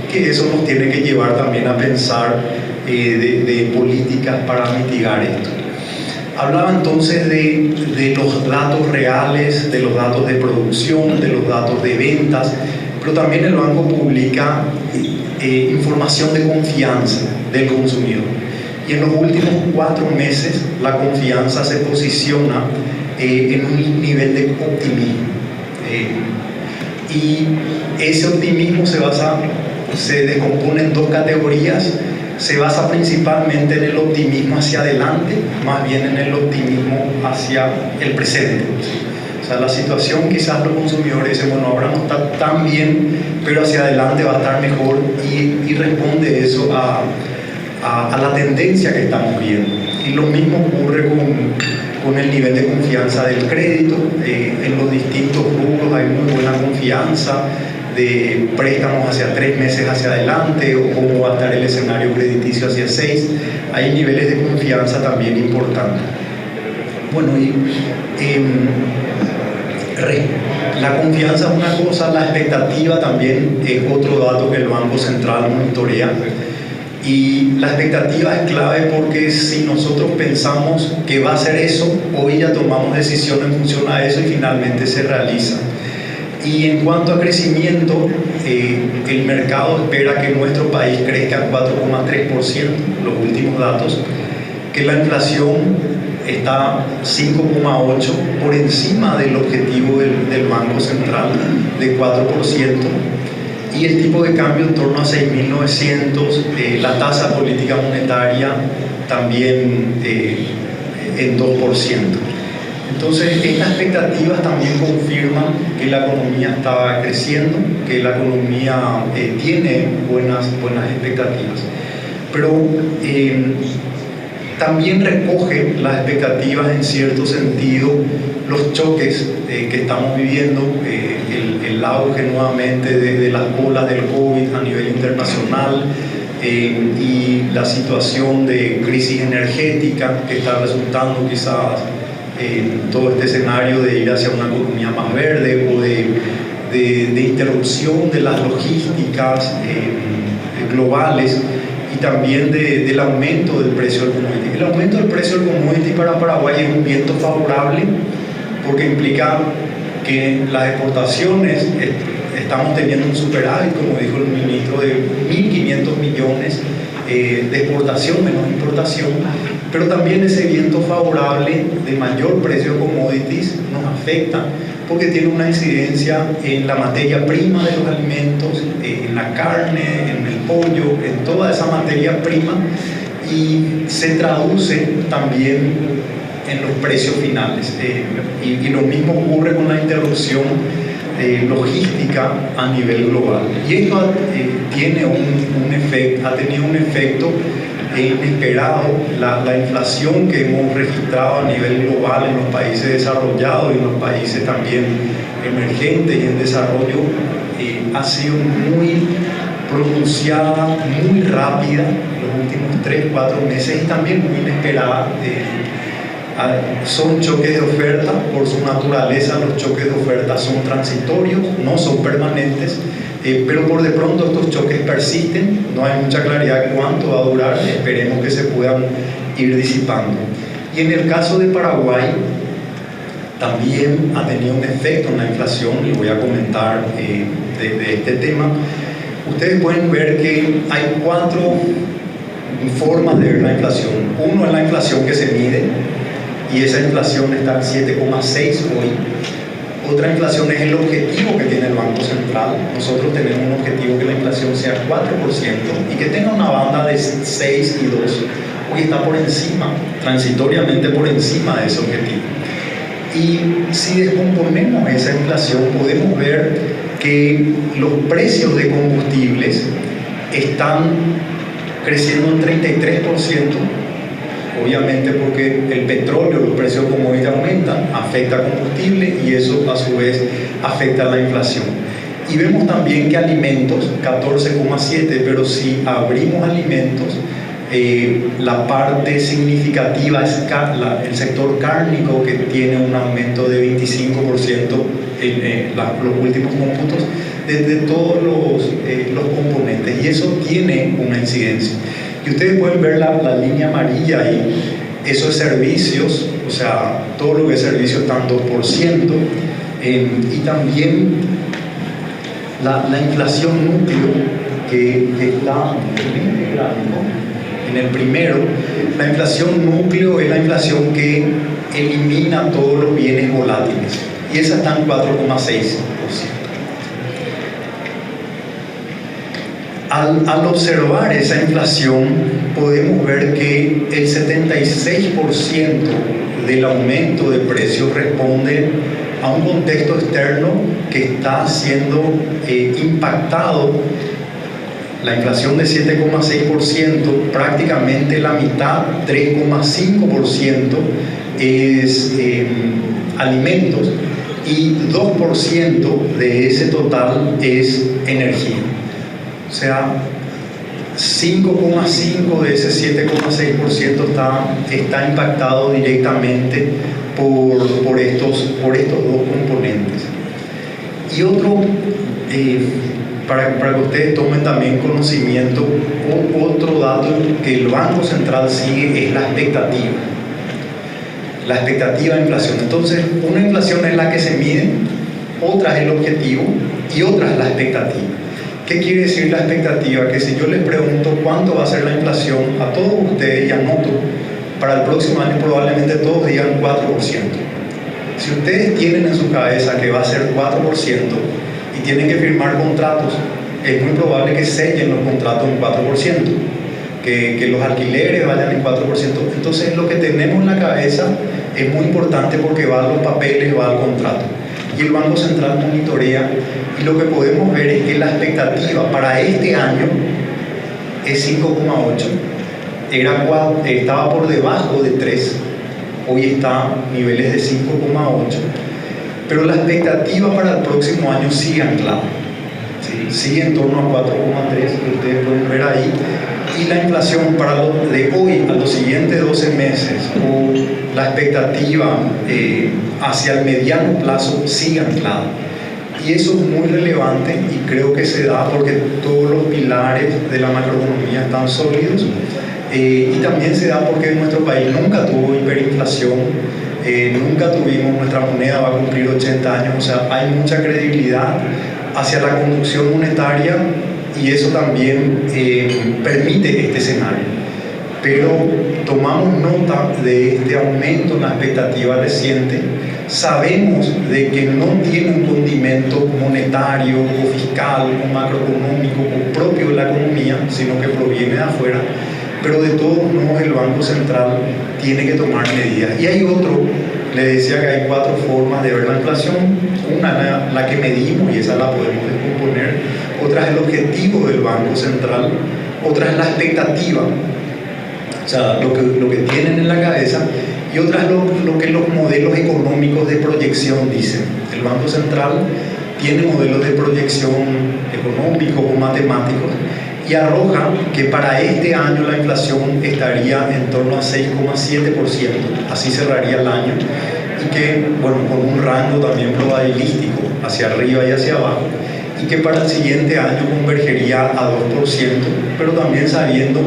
que eso nos tiene que llevar también a pensar de políticas para mitigar esto. Hablaba entonces de los datos reales, de los datos de producción, de los datos de ventas, pero también el banco publica información de confianza del consumidor. Y en los últimos 4 meses la confianza se posiciona en un nivel de optimismo. Y ese optimismo se descompone en 2 categorías. Se basa principalmente en el optimismo hacia adelante, más bien en el optimismo hacia el presente. O sea, la situación, quizás los consumidores dicen, bueno, ahora no está tan bien, pero hacia adelante va a estar mejor, y responde eso a la tendencia que estamos viendo. Y lo mismo ocurre con el nivel de confianza del crédito. En los distintos rubros hay muy buena confianza, de préstamos hacia 3 meses hacia adelante, o cómo va a estar el escenario crediticio hacia 6. Hay niveles de confianza también importantes. Bueno, y la confianza es una cosa, la expectativa también es otro dato que el Banco Central monitorea. Y la expectativa es clave porque si nosotros pensamos que va a ser eso, hoy ya tomamos decisión en función a eso y finalmente se realiza. Y en cuanto a crecimiento, el mercado espera que nuestro país crezca 4,3%, los últimos datos, que la inflación está 5,8%, por encima del objetivo del Banco Central de 4%, y el tipo de cambio en torno a 6.900, la tasa política monetaria también en 2%. Entonces, estas expectativas también confirman que la economía está creciendo, que la economía tiene buenas expectativas. Pero también recoge las expectativas en cierto sentido los choques que estamos viviendo, el auge nuevamente de las olas del COVID a nivel internacional, y la situación de crisis energética que está resultando quizás en todo este escenario de ir hacia una economía más verde, o de interrupción de las logísticas globales, y también del aumento del precio del commodity. El aumento del precio del commodity para Paraguay es un viento favorable porque implica que las exportaciones estamos teniendo un superávit, como dijo el ministro, de 1.500 millones de exportación menos importación, pero también ese viento favorable de mayor precio de commodities nos afecta porque tiene una incidencia en la materia prima de los alimentos, en la carne, en el pollo, en toda esa materia prima, y se traduce también en los precios finales. Y lo mismo ocurre con la interrupción logística a nivel global. Y esto tiene ha tenido un efecto inesperado. La inflación que hemos registrado a nivel global en los países desarrollados y en los países también emergentes y en desarrollo ha sido muy pronunciada, muy rápida los últimos 3-4 meses y también muy inesperada. Son choques de oferta, por su naturaleza los choques de oferta son transitorios, no son permanentes, pero por de pronto estos choques persisten, no hay mucha claridad de cuánto va a durar, esperemos que se puedan ir disipando. Y en el caso de Paraguay, también ha tenido un efecto en la inflación, y voy a comentar de este tema. Ustedes pueden ver que hay 4 formas de ver la inflación. Uno es la inflación que se mide, y esa inflación está en 7,6 hoy. Otra inflación es el objetivo que tiene el Banco Central. Nosotros tenemos un objetivo que la inflación sea 4% y que tenga una banda de 6 y 2. Hoy está por encima, transitoriamente por encima de ese objetivo. Y si descomponemos esa inflación, podemos ver que los precios de combustibles están creciendo un 33%, obviamente porque el petróleo, los precios de commodity aumentan, afecta al combustible y eso a su vez afecta a la inflación. Y vemos también que alimentos, 14,7, pero si abrimos alimentos, la parte significativa es el sector cárnico, que tiene un aumento de 25% en los últimos cómputos de todos los componentes, y eso tiene una incidencia. Y ustedes pueden ver la línea amarilla ahí, eso es servicios, o sea, todo lo que es servicios está en 2%, y también la inflación núcleo que está en el gráfico. En el primero, la inflación núcleo es la inflación que elimina todos los bienes volátiles, y esa está en 4,6%. Al observar esa inflación, podemos ver que el 76% del aumento de precios responde a un contexto externo que está siendo impactado. La inflación de 7,6%, prácticamente la mitad, 3,5%, es alimentos, y 2% de ese total es energía. O sea, 5,5% de ese 7,6% está impactado directamente por estos 2 componentes. Y otro, para que ustedes tomen también conocimiento, otro dato que el Banco Central sigue es la expectativa. La expectativa de inflación. Entonces, una inflación es la que se mide, otra es el objetivo y otra es la expectativa. ¿Qué quiere decir la expectativa? Que si yo les pregunto cuánto va a ser la inflación a todos ustedes y anoto, para el próximo año probablemente todos digan 4%. Si ustedes tienen en su cabeza que va a ser 4% y tienen que firmar contratos, es muy probable que sellen los contratos en 4%, que los alquileres vayan en 4%. Entonces lo que tenemos en la cabeza es muy importante porque va a los papeles, va al contrato. Y el Banco Central monitorea, y lo que podemos ver es que la expectativa para este año es 5,8. Estaba por debajo de 3, hoy está a niveles de 5,8, pero la expectativa para el próximo año sigue anclada, ¿sí? Sigue en torno a 4,3, que ustedes pueden ver ahí, y la inflación para de hoy a los siguientes 12 meses, o la expectativa hacia el mediano plazo, sigue anclada. Y eso es muy relevante, y creo que se da porque todos los pilares de la macroeconomía están sólidos, y también se da porque nuestro país nunca tuvo hiperinflación, nunca tuvimos, nuestra moneda va a cumplir 80 años, o sea, hay mucha credibilidad hacia la conducción monetaria, y eso también permite este escenario. Pero tomamos nota de este aumento en la expectativa reciente, sabemos de que no tiene un condimento monetario o fiscal o macroeconómico o propio de la economía, sino que proviene de afuera, pero de todos modos el Banco Central tiene que tomar medidas. Y hay otro, le decía que hay 4 formas de ver la inflación. Una, la que medimos, y esa la podemos descomponer. Otra es el objetivo del Banco Central. Otra es la expectativa. sea, lo que tienen en la cabeza, y otra es lo que los modelos económicos de proyección dicen. El Banco Central tiene modelos de proyección económicos o matemáticos y arroja que para este año la inflación estaría en torno a 6,7%, así cerraría el año, y que, bueno, con un rango también probabilístico hacia arriba y hacia abajo, y que para el siguiente año convergería a 2%, pero también sabiendo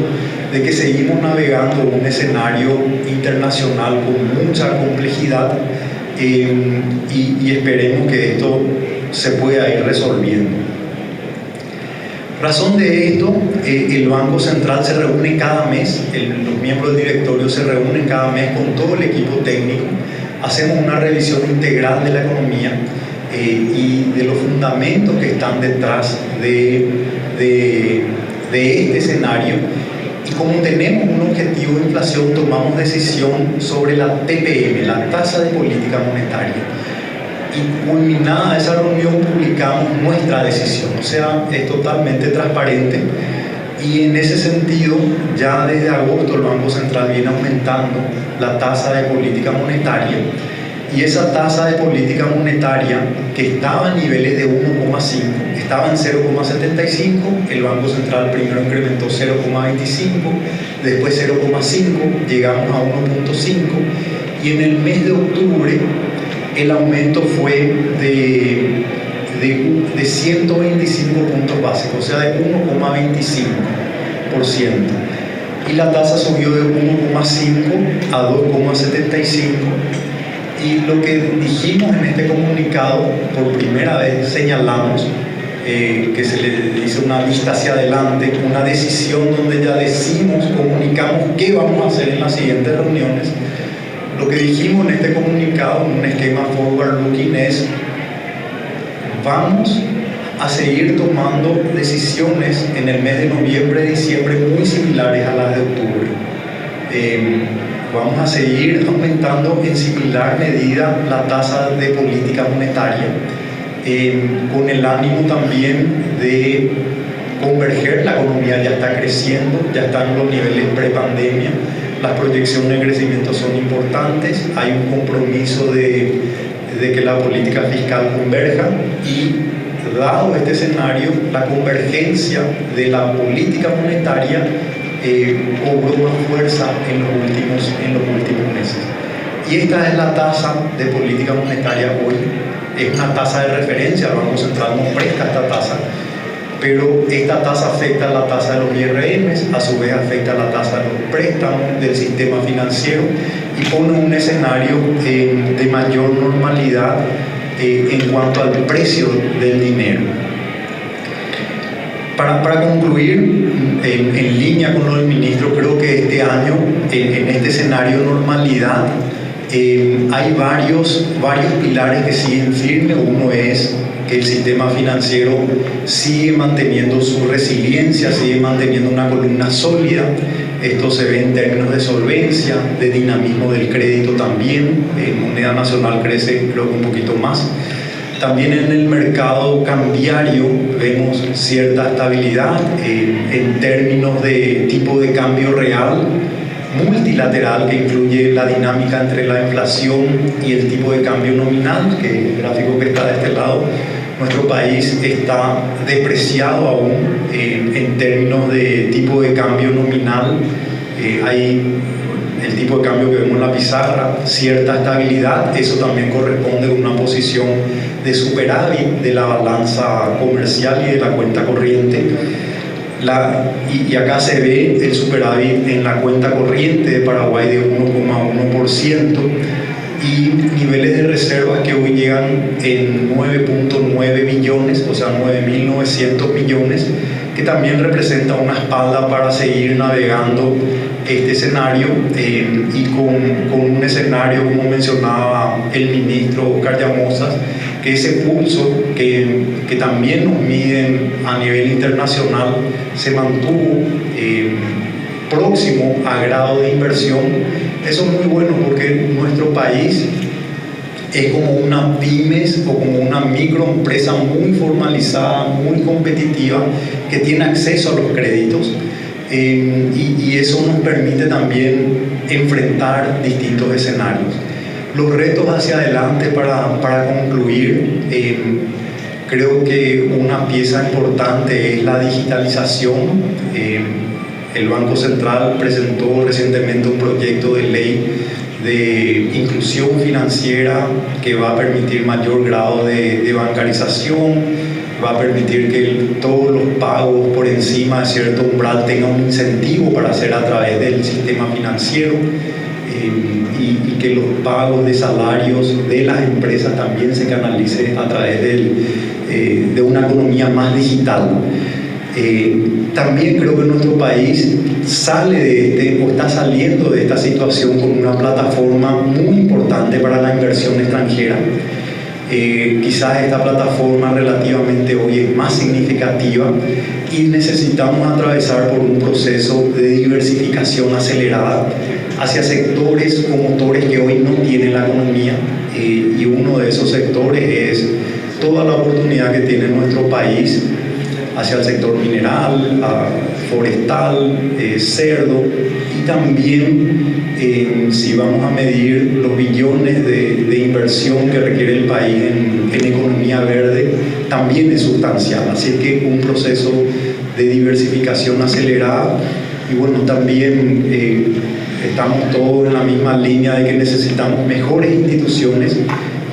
de que seguimos navegando en un escenario internacional con mucha complejidad, y esperemos que esto se pueda ir resolviendo. Razón de esto, el Banco Central se reúne cada mes, los miembros del directorio se reúnen cada mes con todo el equipo técnico, hacemos una revisión integral de la economía y de los fundamentos que están detrás de este escenario, y como tenemos un objetivo de inflación, tomamos decisión sobre la TPM, la tasa de política monetaria. Y culminada esa reunión publicamos nuestra decisión, o sea, es totalmente transparente, y en ese sentido ya desde agosto el Banco Central viene aumentando la tasa de política monetaria, y esa tasa de política monetaria que estaba a niveles de 1,5, estaba en 0,75, el Banco Central primero incrementó 0,25, después 0,5, llegamos a 1,5, y en el mes de octubre el aumento fue de 125 puntos básicos, o sea, de 1,25%. Y la tasa subió de 1,5 a 2,75. Y lo que dijimos en este comunicado, por primera vez señalamos que se le hizo una vista hacia adelante, una decisión donde ya decimos, comunicamos qué vamos a hacer en las siguientes reuniones. Lo que dijimos en este comunicado, en un esquema forward-looking, es: vamos a seguir tomando decisiones en el mes de noviembre, diciembre, muy similares a las de octubre. Vamos a seguir aumentando en similar medida la tasa de política monetaria, con el ánimo también de converger. La economía ya está creciendo, ya están en los niveles prepandemia. Las proyecciones de crecimiento son importantes, hay un compromiso de que la política fiscal converja, y dado este escenario, la convergencia de la política monetaria cobró más fuerza en los últimos meses. Y esta es la tasa de política monetaria hoy, es una tasa de referencia, el Banco Central nos presta esta tasa, pero esta tasa afecta a la tasa de los IRMs, a su vez afecta a la tasa de los préstamos del sistema financiero, y pone un escenario de mayor normalidad en cuanto al precio del dinero. Para concluir, en línea con lo del ministro, creo que este año, en este escenario de normalidad, hay varios pilares que siguen firmes. Uno es que el sistema financiero sigue manteniendo su resiliencia, sigue manteniendo una columna sólida. Esto se ve en términos de solvencia, de dinamismo del crédito también. En moneda nacional crece, creo que un poquito más. También en el mercado cambiario vemos cierta estabilidad en términos de tipo de cambio real, multilateral, que incluye la dinámica entre la inflación y el tipo de cambio nominal, que el gráfico que está de este lado. Nuestro país está depreciado aún en términos de tipo de cambio nominal. Hay el tipo de cambio que vemos en la pizarra, cierta estabilidad. Eso también corresponde a una posición de superávit de la balanza comercial y de la cuenta corriente. Y acá se ve el superávit en la cuenta corriente de Paraguay de 1,1%, y niveles de reservas que hoy llegan en 9.9 billones, o sea, 9.900 millones, que también representa una espalda para seguir navegando este escenario, y con un escenario, como mencionaba el ministro Oscar Llamosas, que ese pulso que también nos miden a nivel internacional se mantuvo próximo a grado de inversión. Eso es muy bueno porque nuestro país es como una pymes o como una microempresa muy formalizada, muy competitiva, que tiene acceso a los créditos. y eso nos permite también enfrentar distintos escenarios. Los retos hacia adelante para concluir, creo que una pieza importante es la digitalización. El Banco Central presentó recientemente un proyecto de ley de inclusión financiera que va a permitir mayor grado de bancarización, va a permitir que todos los pagos por encima de cierto umbral tengan un incentivo para hacer a través del sistema financiero, y que los pagos de salarios de las empresas también se canalicen a través de una economía más digital. También creo que nuestro país está saliendo de esta situación con una plataforma muy importante para la inversión extranjera. Quizás esta plataforma relativamente hoy es más significativa y necesitamos atravesar por un proceso de diversificación acelerada hacia sectores o motores que hoy no tiene la economía, y uno de esos sectores es toda la oportunidad que tiene nuestro país hacia el sector mineral, forestal, cerdo, y también si vamos a medir los billones de inversión que requiere el país en economía verde, también es sustancial. Así que un proceso de diversificación acelerada, y bueno, también estamos todos en la misma línea de que necesitamos mejores instituciones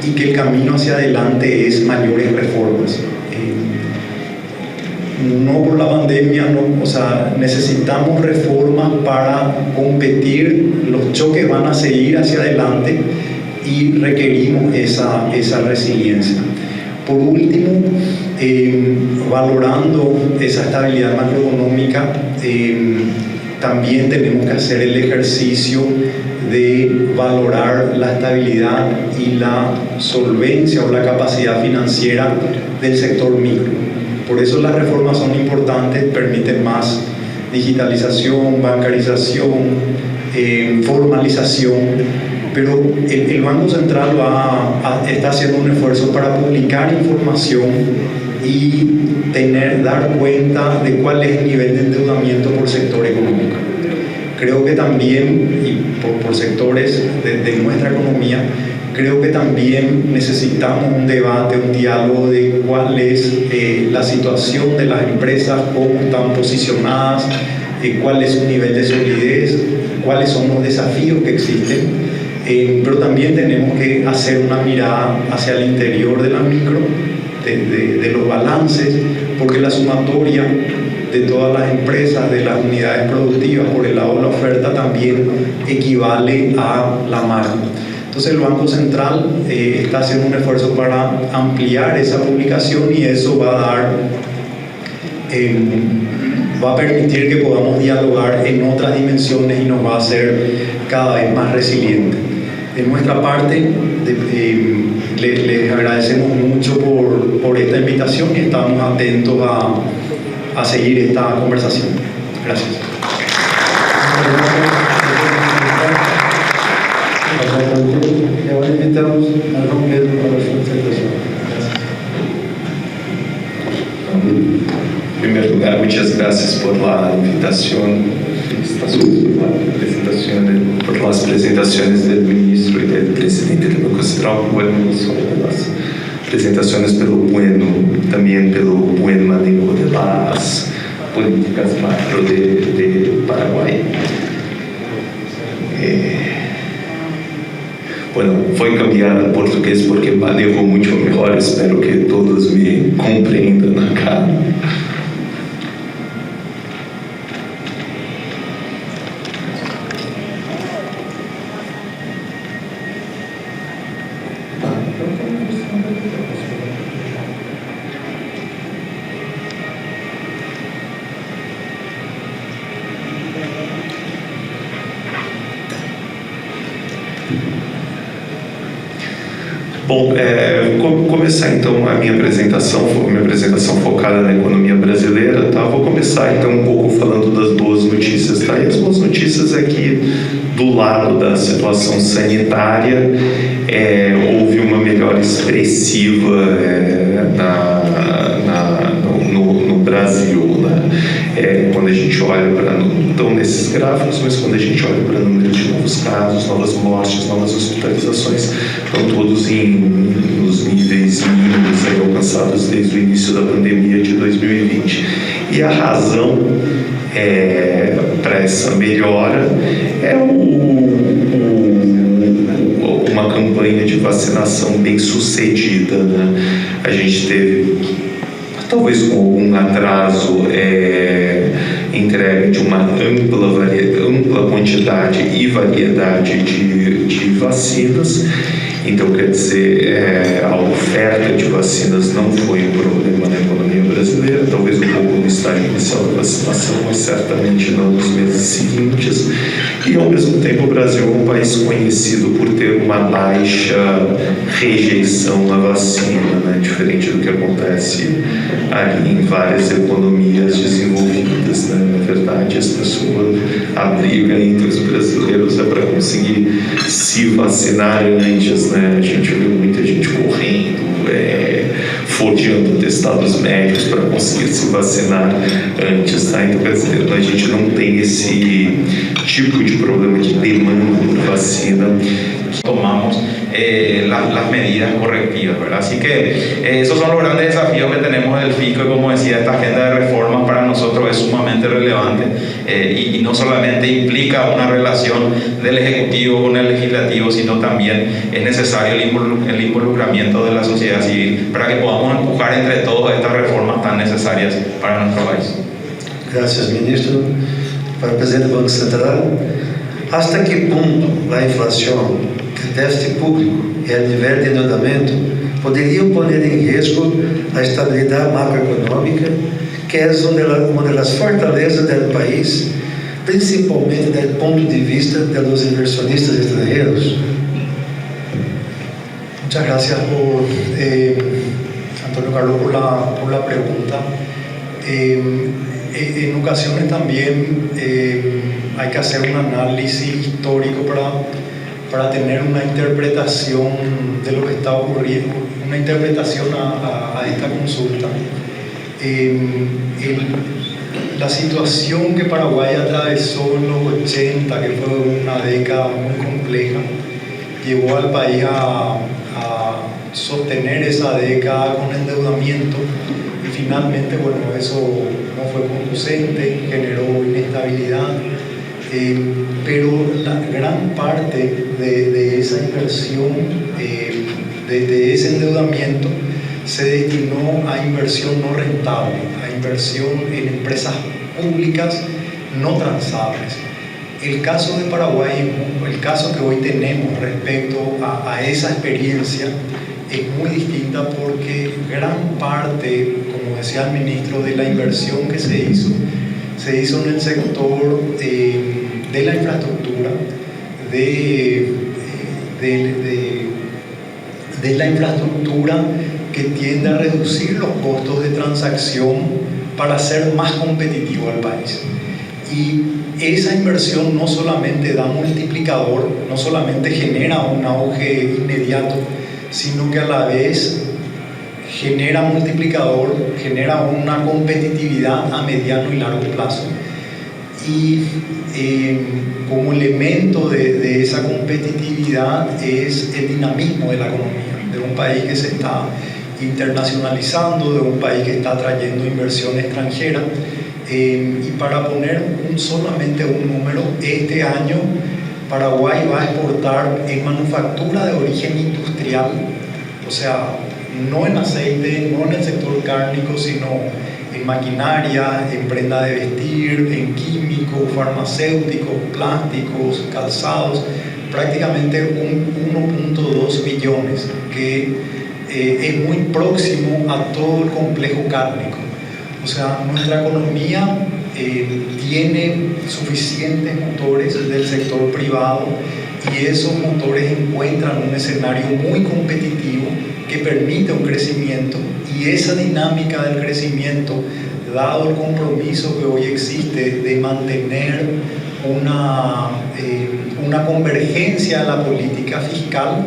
y que el camino hacia adelante es mayores reformas. No por la pandemia, no, o sea, necesitamos reformas para competir, los choques van a seguir hacia adelante y requerimos esa resiliencia. Por último, valorando esa estabilidad macroeconómica, también tenemos que hacer el ejercicio de valorar la estabilidad y la solvencia o la capacidad financiera del sector micro. Por eso las reformas son importantes, permiten más digitalización, bancarización, formalización, pero el Banco Central está haciendo un esfuerzo para publicar información y dar cuenta de cuál es el nivel de endeudamiento por sector económico. Creo que también, y por sectores de nuestra economía, creo que también necesitamos un debate, un diálogo de cuál es la situación de las empresas, cómo están posicionadas, cuál es su nivel de solidez, cuáles son los desafíos que existen, pero también tenemos que hacer una mirada hacia el interior de la micro, de los balances, porque la sumatoria de todas las empresas, de las unidades productivas por el lado de la oferta, también equivale a la macro. Entonces el Banco Central está haciendo un esfuerzo para ampliar esa publicación, y eso va a permitir que podamos dialogar en otras dimensiones y nos va a hacer cada vez más resilientes. De nuestra parte, les agradecemos mucho por esta invitación y estamos atentos a seguir esta conversación. Gracias. Y ahora invitamos a Juan Pedro para su presentación. En primer lugar, muchas gracias por la invitación, por las presentaciones del ministro y del presidente del Banco Central, bueno, sobre las presentaciones, pero bueno, también pelo buen manejo de las políticas macro de Paraguay. Bueno, voy a cambiar al portugués porque manejo mucho mejor, espero que todos me comprendan acá. Bom, vou começar então a minha apresentação focada na economia brasileira, tá? Vou começar então um pouco falando das boas notícias, tá? E as boas notícias é que do lado da situação sanitária houve uma melhora expressiva no Brasil, né? quando a gente olha para, não estão nesses gráficos, mas quando a gente olha para o número de novos casos, novas mortes, novas hospitalizações, estão todos nos níveis mínimos aí alcançados desde o início da pandemia de 2020. E a razão para essa melhora é uma campanha de vacinação bem sucedida, né? A gente teve, talvez com algum atraso, entrega de uma ampla quantidade e variedade de vacinas. Então, quer dizer, a oferta de vacinas não foi um problema na economia brasileira, talvez um pouco no estágio inicial da vacinação, mas certamente não nos meses seguintes. E, ao mesmo tempo, o Brasil é um país conhecido por ter uma baixa rejeição à vacina, né? Diferente do que acontece ali em várias economias desenvolvidas, né? Na verdade, as pessoas, a briga entre os brasileiros é para conseguir se vacinar antes, né? A gente viu muita gente correndo, forjando atestados médicos para conseguir se vacinar antes, tá? Então, quer dizer, a gente não tem esse tipo de problema de demanda por vacina. Tomamos las medidas correctivas, ¿verdad? Así que esos son los grandes desafíos que tenemos del fisco, y como decía, esta agenda de reformas para nosotros es sumamente relevante y no solamente implica una relación del Ejecutivo con el Legislativo, sino también es necesario el involucramiento de la sociedad civil para que podamos empujar entre todos estas reformas tan necesarias para nuestro país. Gracias, ministro. Para o presidente do Banco Central, hasta que ponto a inflação, o déficit público e o nível de endeudamento poderiam poner em risco a estabilidade macroeconômica, que é uma das fortalezas do país, principalmente do ponto de vista dos inversionistas extranjeros? Muchas gracias Antonio Carlos por la pregunta. En ocasiones también hay que hacer un análisis histórico para tener una interpretación de lo que está ocurriendo, una interpretación a esta consulta. La situación que Paraguay atravesó en los 80, que fue una década muy compleja, llevó al país a sostener esa década con endeudamiento, y finalmente, bueno, eso no fue conducente, generó inestabilidad, pero la gran parte de esa inversión, de ese endeudamiento, se destinó a inversión no rentable, a inversión en empresas públicas no transables. El caso de Paraguay, el caso que hoy tenemos respecto a esa experiencia, es muy distinta porque gran parte, como decía el ministro, de la inversión que se hizo en el sector de la infraestructura, de la infraestructura que tiende a reducir los costos de transacción para hacer más competitivo al país. Y esa inversión no solamente da multiplicador, no solamente genera un auge inmediato, sino que a la vez genera multiplicador, genera una competitividad a mediano y largo plazo. Y como elemento de esa competitividad es el dinamismo de la economía, de un país que se está internacionalizando, de un país que está trayendo inversión extranjera. Y para poner solamente un número, este año Paraguay va a exportar en manufactura de origen industrial, o sea, no en aceite, no en el sector cárnico, sino en maquinaria, en prenda de vestir, en químicos, farmacéuticos, plásticos, calzados, prácticamente 1.2 billones, que es muy próximo a todo el complejo cárnico. O sea, nuestra economía tiene suficientes motores del sector privado y esos motores encuentran un escenario muy competitivo que permite un crecimiento, y esa dinámica del crecimiento, dado el compromiso que hoy existe de mantener una convergencia en la política fiscal,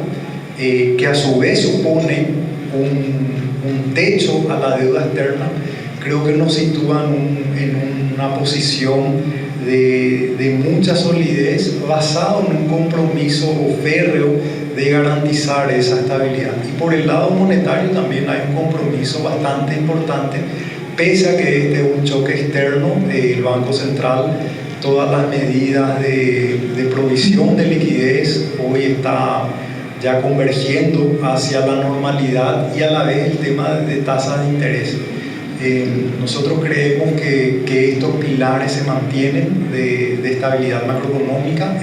que a su vez supone un techo a la deuda externa, creo que nos sitúa en un una posición de mucha solidez basado en un compromiso férreo de garantizar esa estabilidad. Y por el lado monetario también hay un compromiso bastante importante, pese a que este es un choque externo. El Banco Central, todas las medidas de provisión de liquidez hoy está ya convergiendo hacia la normalidad, y a la vez el tema de tasas de interés. Nosotros creemos que estos pilares se mantienen de estabilidad macroeconómica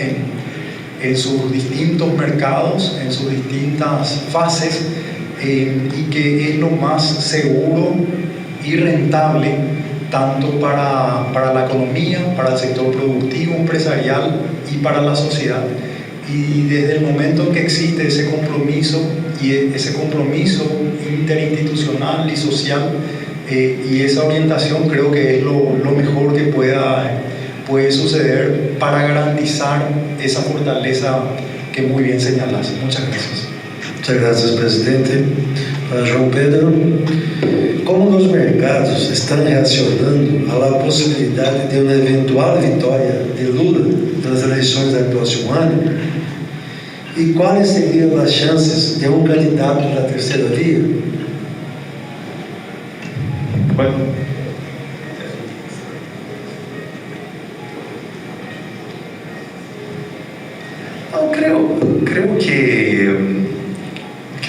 en sus distintos mercados, en sus distintas fases, y que es lo más seguro y rentable tanto para la economía, para el sector productivo, empresarial y para la sociedad. Y desde el momento en que existe ese compromiso interinstitucional y social, y esa orientación, creo que es lo mejor que puede suceder para garantizar esa fortaleza que muy bien señalas. Muchas gracias. Muchas gracias, presidente. Para João Pedro, como os mercados estão reacionando à possibilidade de uma eventual vitória de Lula nas eleições do próximo ano, e quais seriam as chances de um candidato da terceira via? Creio que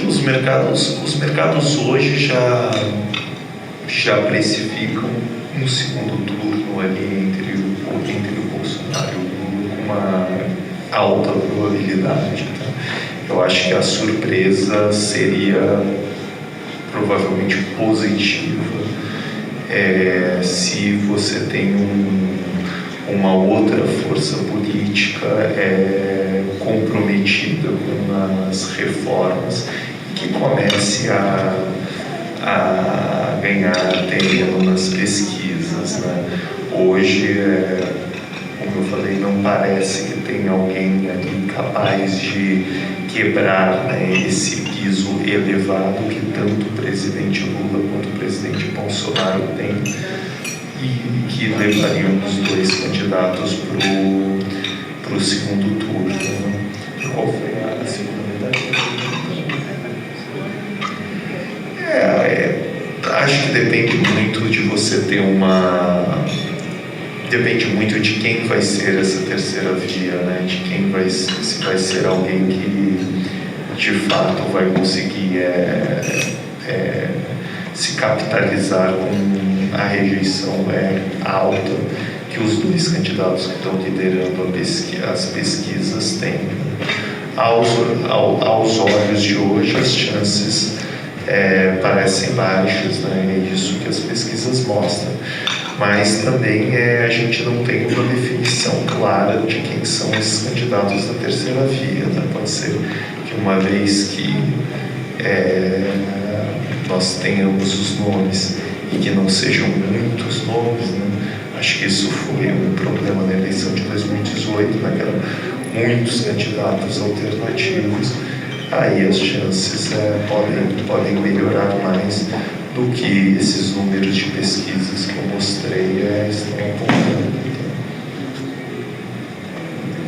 os mercados hoje já precificam um segundo turno ali entre o Bolsonaro e o Lula com uma alta probabilidade. Tá? Eu acho que a surpresa seria provavelmente positiva se você tem uma outra força política comprometida com as reformas e que comece a ganhar terreno nas pesquisas, né? Hoje, como eu falei, não parece que tem alguém ali capaz de quebrar, né, esse piso elevado que tanto o presidente Lula quanto o presidente Bolsonaro têm, e que levariam os dois candidatos para o segundo turno. Né? Qual foi a segunda medida? Acho que depende muito de você ter depende muito de quem vai ser essa terceira via, né? De quem se vai ser alguém que de fato vai conseguir se capitalizar com a rejeição alta que os dois candidatos que estão liderando as pesquisas têm. Aos olhos de hoje, as chances parecem baixas, né? É isso que as pesquisas mostram. Mas também a gente não tem uma definição clara de quem são esses candidatos da terceira via, né? Pode ser que uma vez que nós tenhamos os nomes e que não sejam muitos nomes, né? Acho que isso foi um problema na eleição de 2018, né? Que eram muitos candidatos alternativos. Aí as chances podem melhorar mais do que esses números de pesquisas que eu mostrei estão apontando.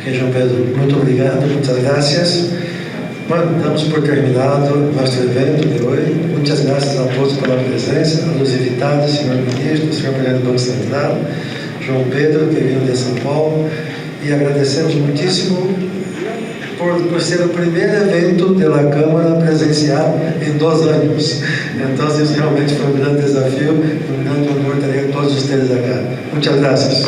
Ok, João Pedro, muito obrigado, muitas gracias. Bueno, damos por terminado nosso evento de hoje. Muitas graças a todos pela presença, a los invitados, senhor ministro, senhor presidente do Banco Central, João Pedro, que veio de São Paulo, e agradecemos muitíssimo por ser o primeiro evento da Câmara presencial em 2 anos. Então, isso realmente foi um grande desafio, um grande honor ter todos vocês aqui. Muitas graças.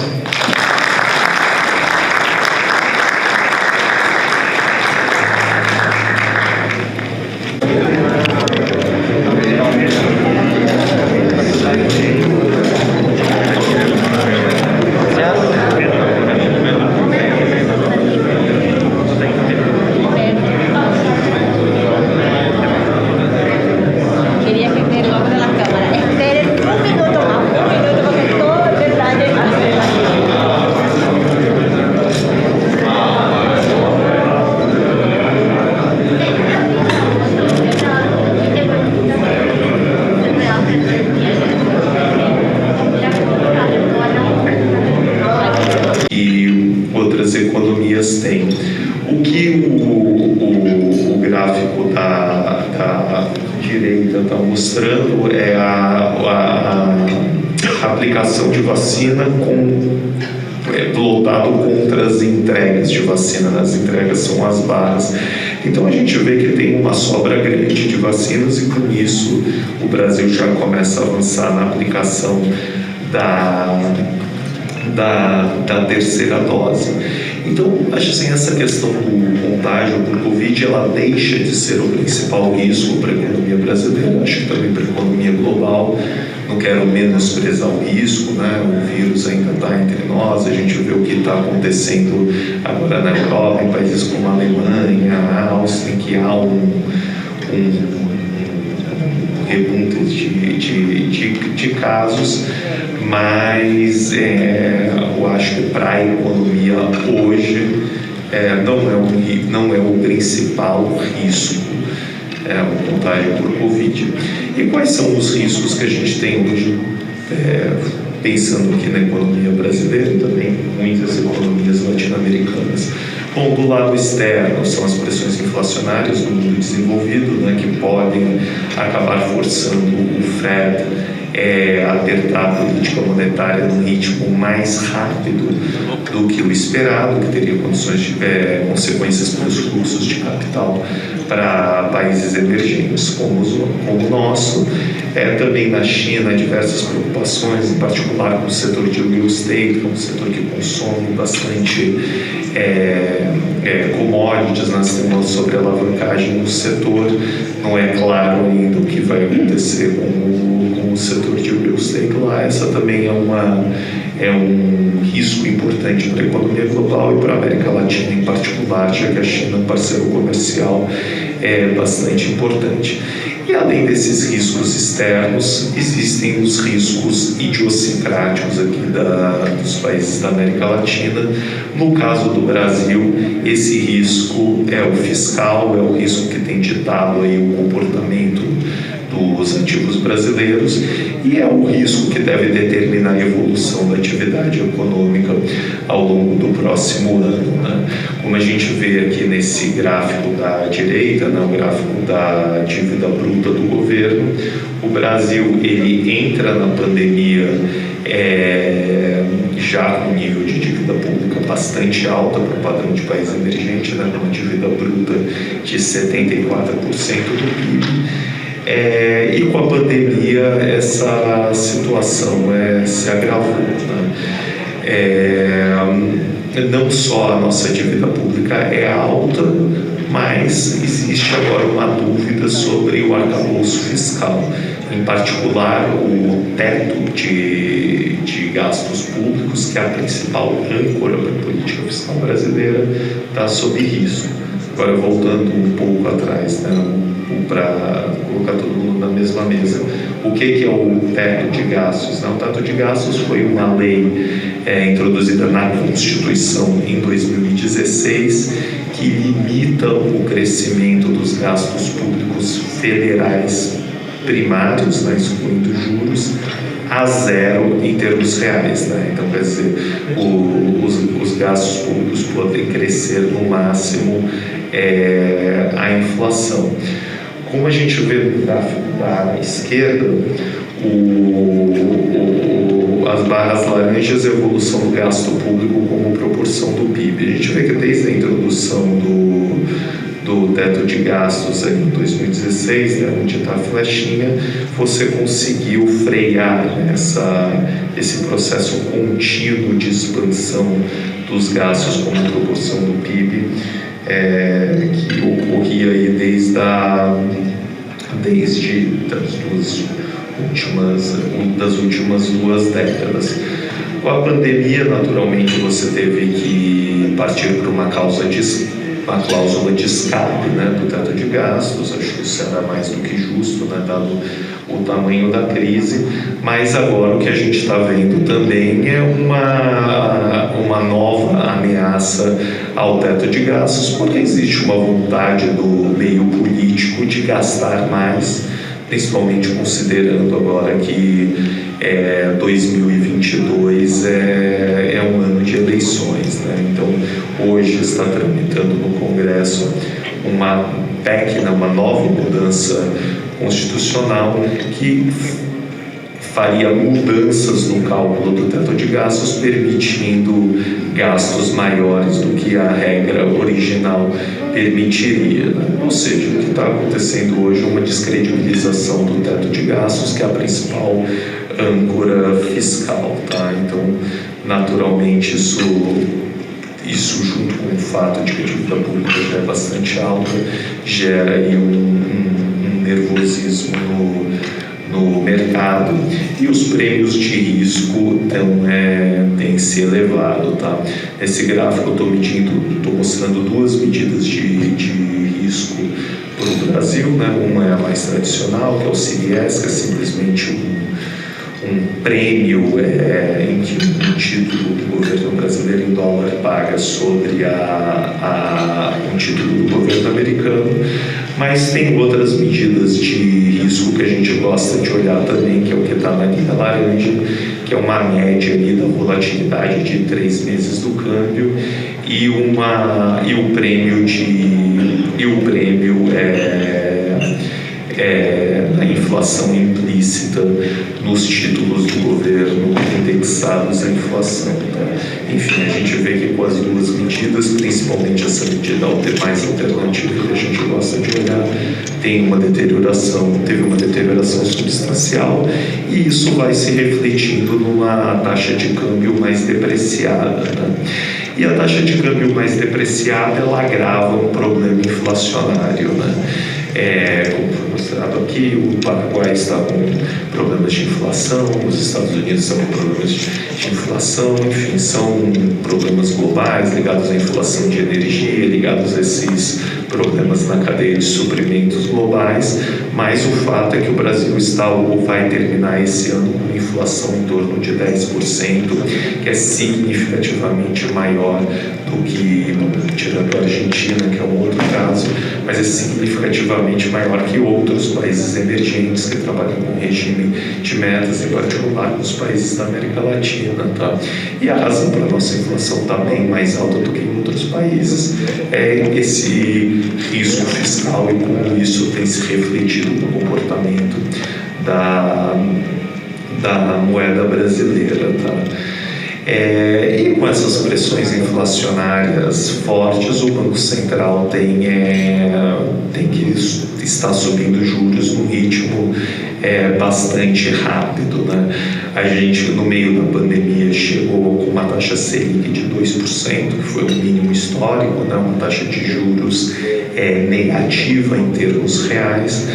Quería que te lo abra la cámara. Esperen un minuto más, porque todo el detalle. economias têm. O que o gráfico da direita está mostrando é a aplicação de vacina lotado contra as entregas de vacina. As entregas são as barras. Então a gente vê que tem uma sobra grande de vacinas e com isso o Brasil já começa a avançar na aplicação da terceira dose. Então, acho assim, essa questão do contágio por Covid, ela deixa de ser o principal risco para a economia brasileira, acho que também para a economia global. Não quero menosprezar o risco, né? O vírus ainda está entre nós, a gente vê o que está acontecendo agora na Europa, em países como a Alemanha, a Áustria, em que há um repunte de casos, mas eu acho que para a economia hoje não é o principal risco, o contágio por Covid. E quais são os riscos que a gente tem hoje, pensando aqui na economia brasileira e também muitas economias latino-americanas? Bom, do lado externo são as pressões inflacionárias do mundo desenvolvido, né, que podem acabar forçando o Fed a apertar a política monetária num ritmo mais rápido do que o esperado, que teria consequências para os fluxos de capital para países emergentes como o nosso. Também na China, diversas preocupações, em particular com o setor de real estate, que é um setor que consome bastante commodities. Nós temos uma sobrealavancagem no setor. Não é claro ainda o que vai acontecer com o setor de real estate lá. Essa também é um risco importante para a economia global e para a América Latina em particular, já que a China é um parceiro comercial bastante importante. E além desses riscos externos, existem os riscos idiosincráticos aqui dos países da América Latina. No caso do Brasil, esse risco é o fiscal, é o risco que tem ditado aí o comportamento dos ativos brasileiros e é o risco que deve determinar a evolução da atividade econômica ao longo do próximo ano, né? Como a gente vê aqui nesse gráfico da direita, né, o gráfico da dívida bruta do governo, o Brasil ele entra na pandemia já com nível de dívida pública bastante alta para o padrão de país emergente, né, uma dívida bruta de 74% do PIB. E com a pandemia essa situação se agravou, né? Não só a nossa dívida pública é alta, mas existe agora uma dúvida sobre o arcabouço fiscal, em particular o teto de gastos públicos, que é a principal âncora para a política fiscal brasileira, está sob risco. Agora, voltando um pouco atrás, né, para colocar todo mundo na mesma mesa, o que é o teto de gastos? O teto de gastos foi uma lei introduzida na Constituição em 2016 que limita o crescimento dos gastos públicos federais primários, né, excluindo juros, a zero em termos reais, né? Então, quer dizer, os gastos públicos podem crescer no máximo a inflação. Como a gente vê no gráfico da esquerda, as barras laranjas, a evolução do gasto público como proporção do PIB. A gente vê que desde a introdução do teto de gastos aí em 2016, né, onde está a flechinha, você conseguiu frear, né, esse processo contínuo de expansão dos gastos como proporção do PIB, que ocorria aí desde das últimas 2 décadas. Com a pandemia, naturalmente, você teve que partir para uma cláusula de escape, né, do teto de gastos. Acho que isso era mais do que justo, né, dado o tamanho da crise, mas agora o que a gente está vendo também é uma nova ameaça ao teto de gastos, porque existe uma vontade do meio político de gastar mais, principalmente considerando agora que 2022 é um ano de eleições, né? Então, hoje está tramitando no Congresso uma PEC, uma nova mudança constitucional que faria mudanças no cálculo do teto de gastos, permitindo gastos maiores do que a regra original permitiria, né? Ou seja, o que está acontecendo hoje é uma descredibilização do teto de gastos, que é a principal âncora fiscal, tá? Então, naturalmente, isso junto com o fato de que a dívida pública já é bastante alta, gera aí um nervosismo no mercado, e os prêmios de risco têm se elevado, tá? Esse gráfico eu estou mostrando duas medidas de risco para o Brasil, né? Uma é a mais tradicional, que é o CDS, que é simplesmente um prêmio em que um título do governo brasileiro em dólar paga sobre um título do governo americano, mas tem outras medidas de risco que a gente gosta de olhar também, que é o que está na linha laranja, que é uma média ali da volatilidade de 3 meses do câmbio e o prêmio da inflação implícita nos títulos do governo indexados à inflação, tá? Enfim, a gente vê que com as duas medidas, principalmente essa medida mais alternativa que a gente gosta de olhar, teve uma deterioração substancial, e isso vai se refletindo numa taxa de câmbio mais depreciada, né? E a taxa de câmbio mais depreciada, ela agrava um problema inflacionário, né? Como foi mostrado aqui, o Paraguai está com problemas de inflação, os Estados Unidos estão com problemas de inflação, enfim, são problemas globais ligados à inflação de energia, ligados a esses problemas na cadeia de suprimentos globais, mas o fato é que o Brasil vai terminar esse ano com inflação em torno de 10%, que é significativamente maior do que, tirando a Argentina, que é um outro caso, mas é significativamente maior que outros países emergentes que trabalham com regime de metas, em particular nos países da América Latina, tá? E a razão para a nossa inflação estar bem mais alta do que em outros países é esse risco fiscal, e como isso tem se refletido no comportamento da moeda brasileira, tá? E com essas pressões inflacionárias fortes, o Banco Central tem que estar subindo juros num ritmo bastante rápido, né? A gente, no meio da pandemia, chegou com uma taxa Selic de 2%, que foi um mínimo histórico, né? Uma taxa de juros negativa em termos reais,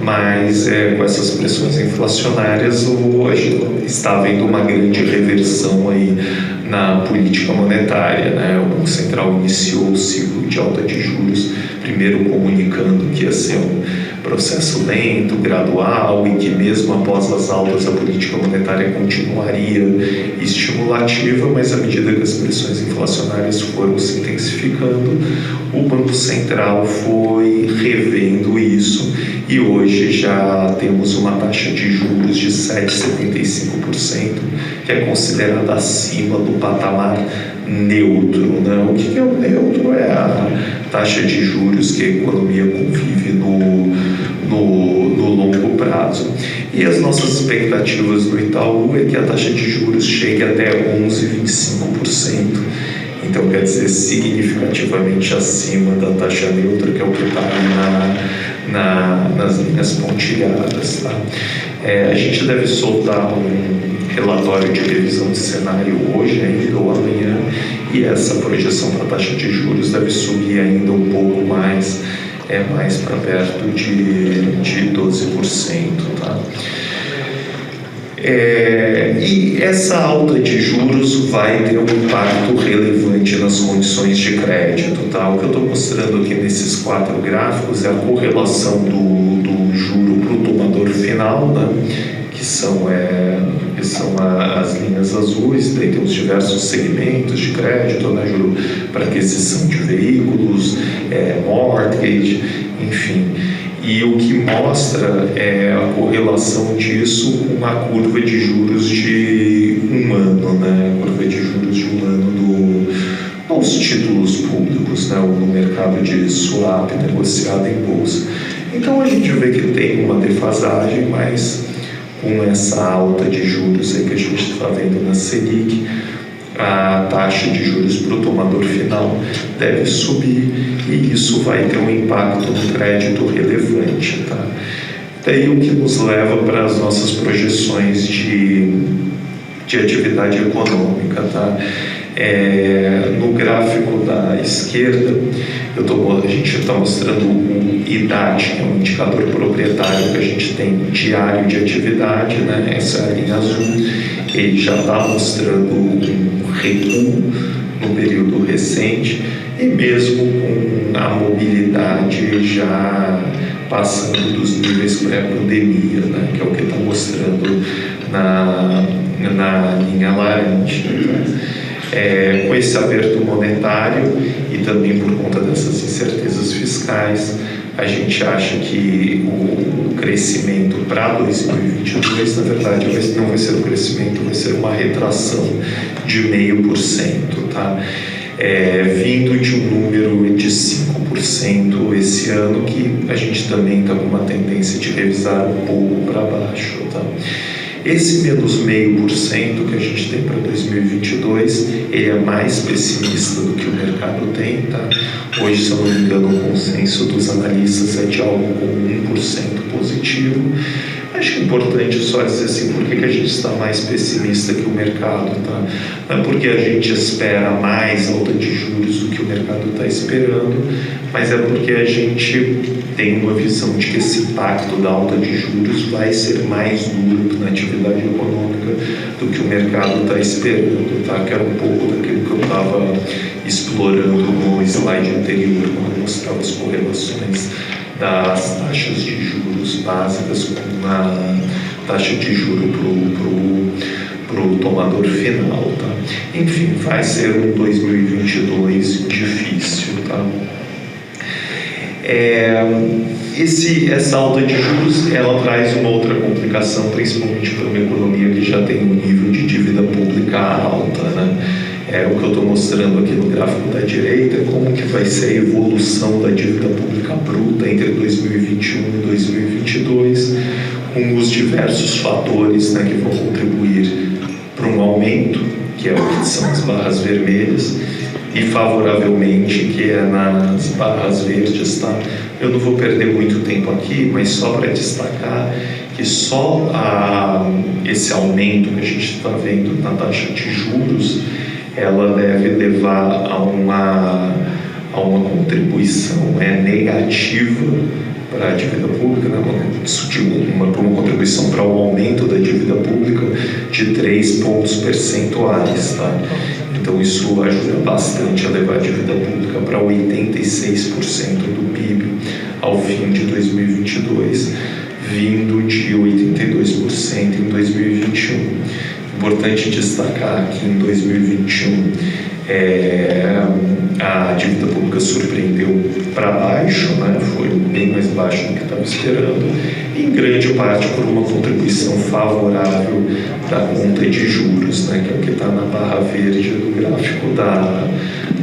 mas com essas pressões inflacionárias, a gente está havendo uma grande reversão aí na política monetária, né? O Banco Central iniciou o ciclo de alta de juros, primeiro comunicando que ia ser um processo lento, gradual, e que mesmo após as altas a política monetária continuaria estimulativa, mas à medida que as pressões inflacionárias foram se intensificando, o Banco Central foi revendo isso, e hoje já temos uma taxa de juros de 7,75%, que é considerada acima do patamar neutro, né? O que é o neutro? É a taxa de juros que a economia convive no longo prazo. E as nossas expectativas do Itaú é que a taxa de juros chegue até 11,25%. Então, quer dizer, significativamente acima da taxa neutra, que é o que está ali nas linhas pontilhadas, tá? A gente deve soltar um relatório de revisão de cenário hoje ainda ou amanhã, e essa projeção para a taxa de juros deve subir ainda um pouco mais, mais para perto de 12%, tá? E essa alta de juros vai ter um impacto relevante nas condições de crédito, tá? O que eu estou mostrando aqui nesses 4 gráficos é a correlação do juro para o tomador final, né? Que são as linhas azuis, daí temos diversos segmentos de crédito, né? Juro para aquisição de veículos, mortgage, enfim. e o que mostra é a correlação disso com a curva de juros de um ano, né? A curva de juros de um ano dos títulos públicos, né? Ou no mercado de swap negociado em bolsa. Então a gente vê que tem uma defasagem, mas com essa alta de juros aí que a gente está vendo na Selic, a taxa de juros para o tomador final deve subir e isso vai ter um impacto no crédito relevante, tá? Daí o que nos leva para as nossas projeções de atividade econômica, tá? No gráfico da esquerda, a gente está mostrando o IDAT, que é um indicador proprietário que a gente tem diário de atividade, né? Essa é a linha azul. Ele já está mostrando um recuo no período recente e mesmo com a mobilidade já passando dos níveis pré-pandemia, né? Que é o que está mostrando na linha laranja, né? Com esse aperto monetário e também por conta dessas incertezas fiscais, a gente acha que o crescimento para 2022, na verdade, não vai ser um crescimento, vai ser uma retração de 0,5%, tá? Vindo de um número de 5% esse ano, que a gente também está com uma tendência de revisar um pouco para baixo, tá? Esse menos 0,5% que a gente tem para 2022, ele é mais pessimista do que o mercado tem, tá? Hoje, se eu não me engano, o consenso dos analistas é de algo como 1% positivo. Acho que é importante só dizer assim, por que a gente está mais pessimista que o mercado, tá? Não é porque a gente espera mais alta de juros do que o mercado está esperando, mas é porque a gente tem uma visão de que esse impacto da alta de juros vai ser mais duro na atividade econômica do que o mercado está esperando, tá? Que era um pouco daquilo que eu estava explorando no slide anterior, quando eu mostrava as correlações das taxas de juros básicas com a taxa de juros para o tomador final, tá? Enfim, vai ser um 2022 difícil, tá? Essa alta de juros, ela traz uma outra complicação, principalmente para uma economia que já tem um nível de dívida pública alta, né? O que eu estou mostrando aqui no gráfico da direita é como que vai ser a evolução da dívida pública bruta entre 2021 e 2022, com os diversos fatores, né, que vão contribuir para um aumento, que é o que são as barras vermelhas, e favoravelmente, que é nas barras verdes, tá? Eu não vou perder muito tempo aqui, mas só para destacar que só esse aumento que a gente está vendo na taxa de juros, ela deve levar a uma contribuição negativa para a dívida pública, né? Uma contribuição para o aumento da dívida pública de 3 pontos percentuais, tá? Então isso ajuda bastante a levar a dívida pública para 86% do PIB ao fim de 2022, vindo de 82% em 2021. Importante destacar que em 2021 a dívida pública surpreendeu para baixo, né? Foi bem mais baixo do que estava esperando, em grande parte por uma contribuição favorável da conta de juros, né? Que é o que está na barra verde do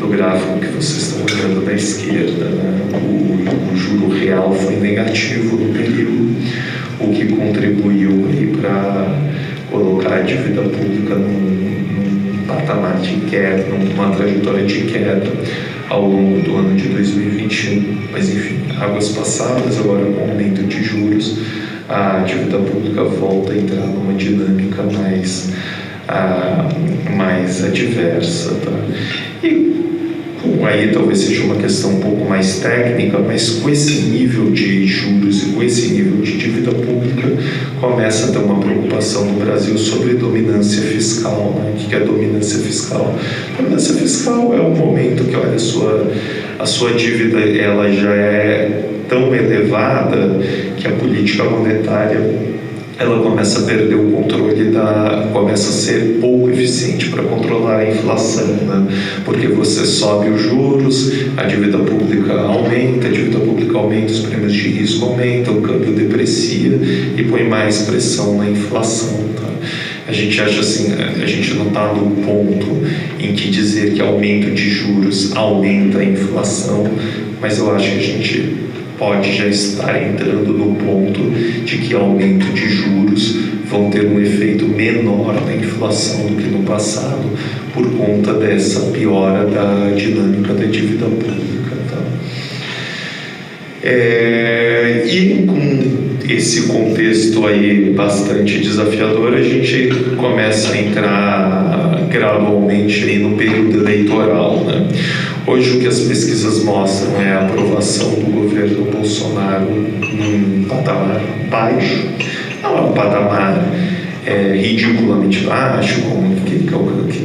gráfico que vocês estão olhando da esquerda, né? O juro real foi negativo no período, o que contribuiu para colocar a dívida pública num patamar de queda, numa trajetória de queda ao longo do ano de 2021. Mas enfim, águas passadas, agora com o aumento de juros, a dívida pública volta a entrar numa dinâmica mais adversa, tá? E aí talvez seja uma questão um pouco mais técnica, mas com esse nível de juros e com esse nível de dívida pública, começa a ter uma preocupação no Brasil sobre dominância fiscal, né? O que é dominância fiscal? Dominância fiscal é um momento que, olha, a sua dívida ela já é tão elevada que a política monetária ela começa a perder o controle começa a ser pouco eficiente para controlar a inflação, né? Porque você sobe os juros, a dívida pública aumenta, os prêmios de risco aumentam, o câmbio deprecia e põe mais pressão na inflação, tá? A gente acha assim, a gente não está no ponto em que dizer que aumento de juros aumenta a inflação, mas eu acho que a gente pode já estar entrando no ponto de que aumento de juros vão ter um efeito menor na inflação do que no passado, por conta dessa piora da dinâmica da dívida pública, tá? E com esse contexto aí bastante desafiador, a gente começa a entrar gradualmente aí no período eleitoral, né? Hoje o que as pesquisas mostram é a aprovação do governo Bolsonaro num patamar baixo, não é um patamar ridiculamente baixo, como que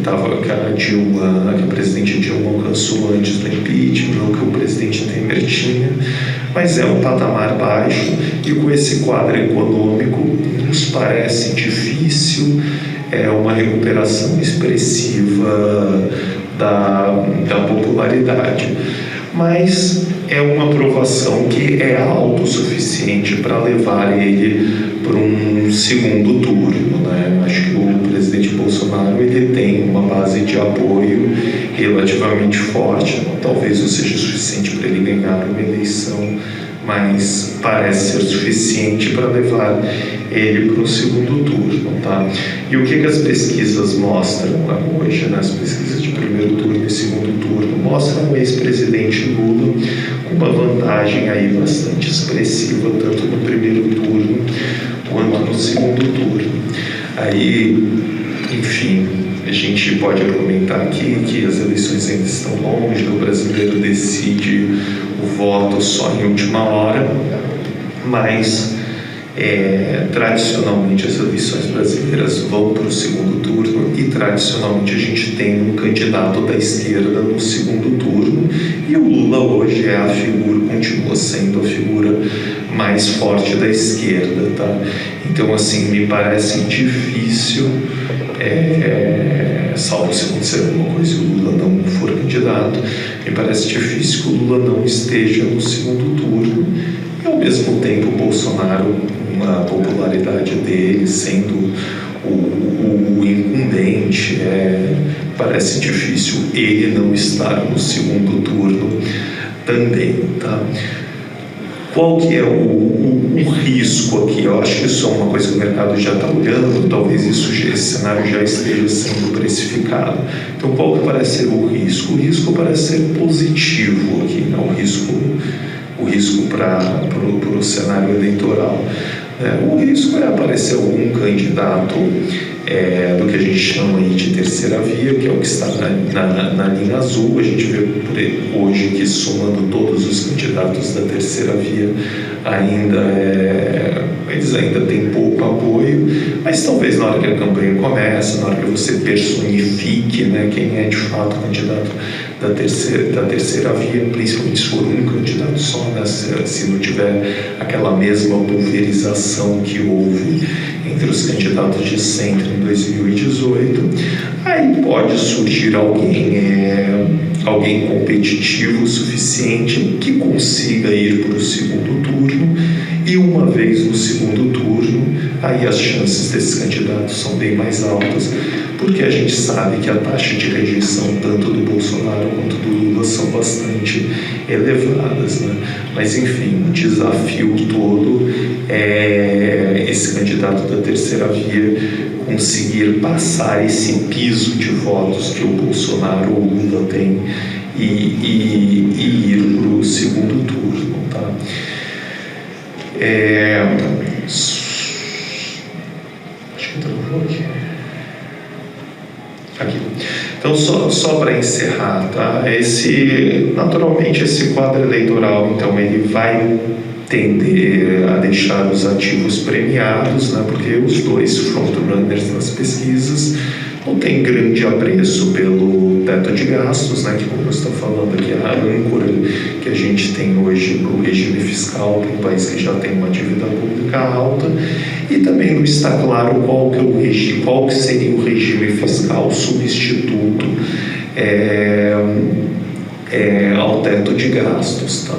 a presidente Dilma alcançou antes do impeachment, ou que o presidente Temer tinha, mas é um patamar baixo, e com esse quadro econômico nos parece difícil uma recuperação expressiva da popularidade, mas é uma aprovação que é autossuficiente para levar ele para um segundo turno, né? Acho que o presidente Bolsonaro ele tem uma base de apoio relativamente forte, talvez não seja suficiente para ele ganhar uma eleição, mas parece ser suficiente para levar ele para o segundo turno, tá? E o que as pesquisas mostram hoje, né? As pesquisas de primeiro turno e segundo turno mostram o ex-presidente Lula com uma vantagem aí bastante expressiva, tanto no primeiro turno quanto no segundo turno. Aí, enfim, a gente pode argumentar aqui que as eleições ainda estão longe, o brasileiro decide o voto só em última hora, mas tradicionalmente as eleições brasileiras vão para o segundo turno e tradicionalmente a gente tem um candidato da esquerda no segundo turno, e o Lula hoje continua sendo a figura mais forte da esquerda, tá? Então, assim, me parece difícil, salvo se acontecer alguma coisa e o Lula não for candidato, me parece difícil que o Lula não esteja no segundo turno, e ao mesmo tempo o Bolsonaro, a popularidade dele sendo o incumbente, parece difícil ele não estar no segundo turno também, tá? Qual que é o risco aqui? Eu acho que isso é uma coisa que o mercado já está olhando, talvez esse cenário já esteja sendo precificado. Então, qual que parece ser o risco? O risco parece ser positivo aqui, né? O risco para o cenário eleitoral. O risco é aparecer algum candidato do que a gente chama aí de terceira via, que é o que está na linha azul. A gente vê hoje que, somando todos os candidatos da terceira via, eles ainda têm pouco apoio, mas talvez na hora que a campanha começa, na hora que você personifique, né, quem é de fato candidato da terceira via, principalmente se for um candidato só, né, se não tiver aquela mesma pulverização que houve entre os candidatos de centro em 2018, aí pode surgir alguém competitivo o suficiente que consiga ir para o segundo turno, e uma vez no segundo turno, aí as chances desses candidatos são bem mais altas, porque a gente sabe que a taxa de rejeição tanto do Bolsonaro quanto do Lula são bastante elevadas, né? Mas enfim, o desafio todo é esse candidato da terceira via conseguir passar esse piso de votos que o Bolsonaro ou o Lula tem e ir para o segundo turno, tá? Acho que travou aqui. Então, só para encerrar, tá? Naturalmente, esse quadro eleitoral, então, ele vai tender a deixar os ativos premiados, né? Porque os dois frontrunners das pesquisas não têm grande apreço pelo teto de gastos, né? Que, como eu estou falando aqui, a âncora que a gente tem hoje para o regime fiscal, para um país que já tem uma dívida pública alta, E também não está claro qual que seria o regime fiscal substituto ao teto de gastos, tá?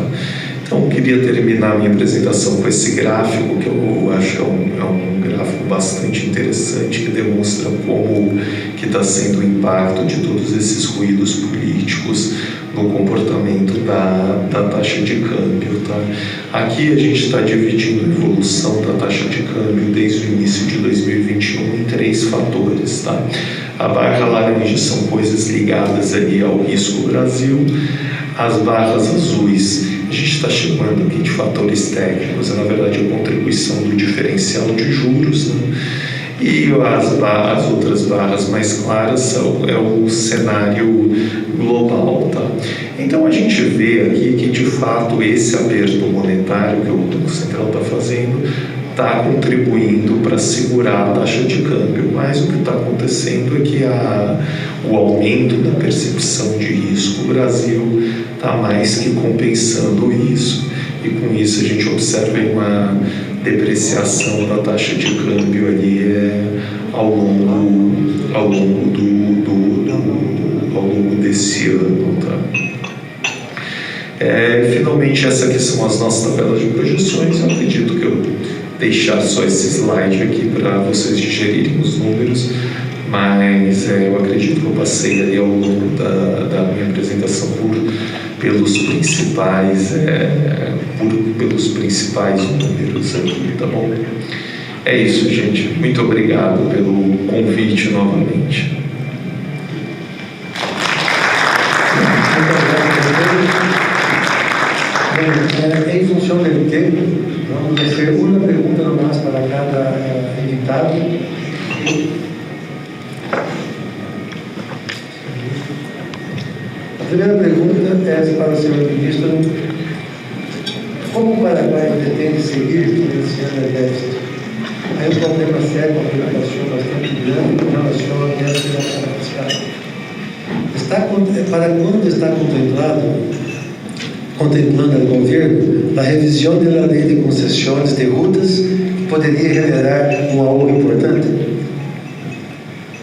Então, eu queria terminar minha apresentação com esse gráfico, que eu acho que é um gráfico bastante interessante, que demonstra como que está sendo o impacto de todos esses ruídos políticos no comportamento da taxa de câmbio, tá? Aqui a gente está dividindo a evolução da taxa de câmbio desde o início de 2021 em 3 fatores, tá? A barra laranja são coisas ligadas ali ao risco Brasil, as barras azuis a gente está chamando aqui de fatores técnicos, na verdade a contribuição do diferencial de juros, né? E as outras barras mais claras é o cenário global, tá? Então a gente vê aqui que de fato esse aperto monetário que o Banco Central está fazendo está contribuindo para segurar a taxa de câmbio, mas o que está acontecendo é que o aumento da percepção de risco no Brasil está mais que compensando isso, e com isso a gente observa uma depreciação da taxa de câmbio ali ao longo desse ano, tá? Finalmente, essas aqui são as nossas tabelas de projeções. Eu acredito que eu deixar só esse slide aqui para vocês digerirem os números, mas eu acredito que eu passei ali ao longo da minha apresentação pelos principais números aqui, tá bom? É isso, gente. Muito obrigado pelo convite novamente. Em função do tempo, vamos fazer uma pergunta nomás para cada invitado. A primeira pergunta é para o senhor ministro: como o Paraguai pretende seguir financiando a déficit? Há um problema sério, uma preocupação bastante grande com relação ao déficit da carga fiscal. Para quando está contemplando o governo a revisão da lei de concessões de rutas, que poderia generar um ahorro importante?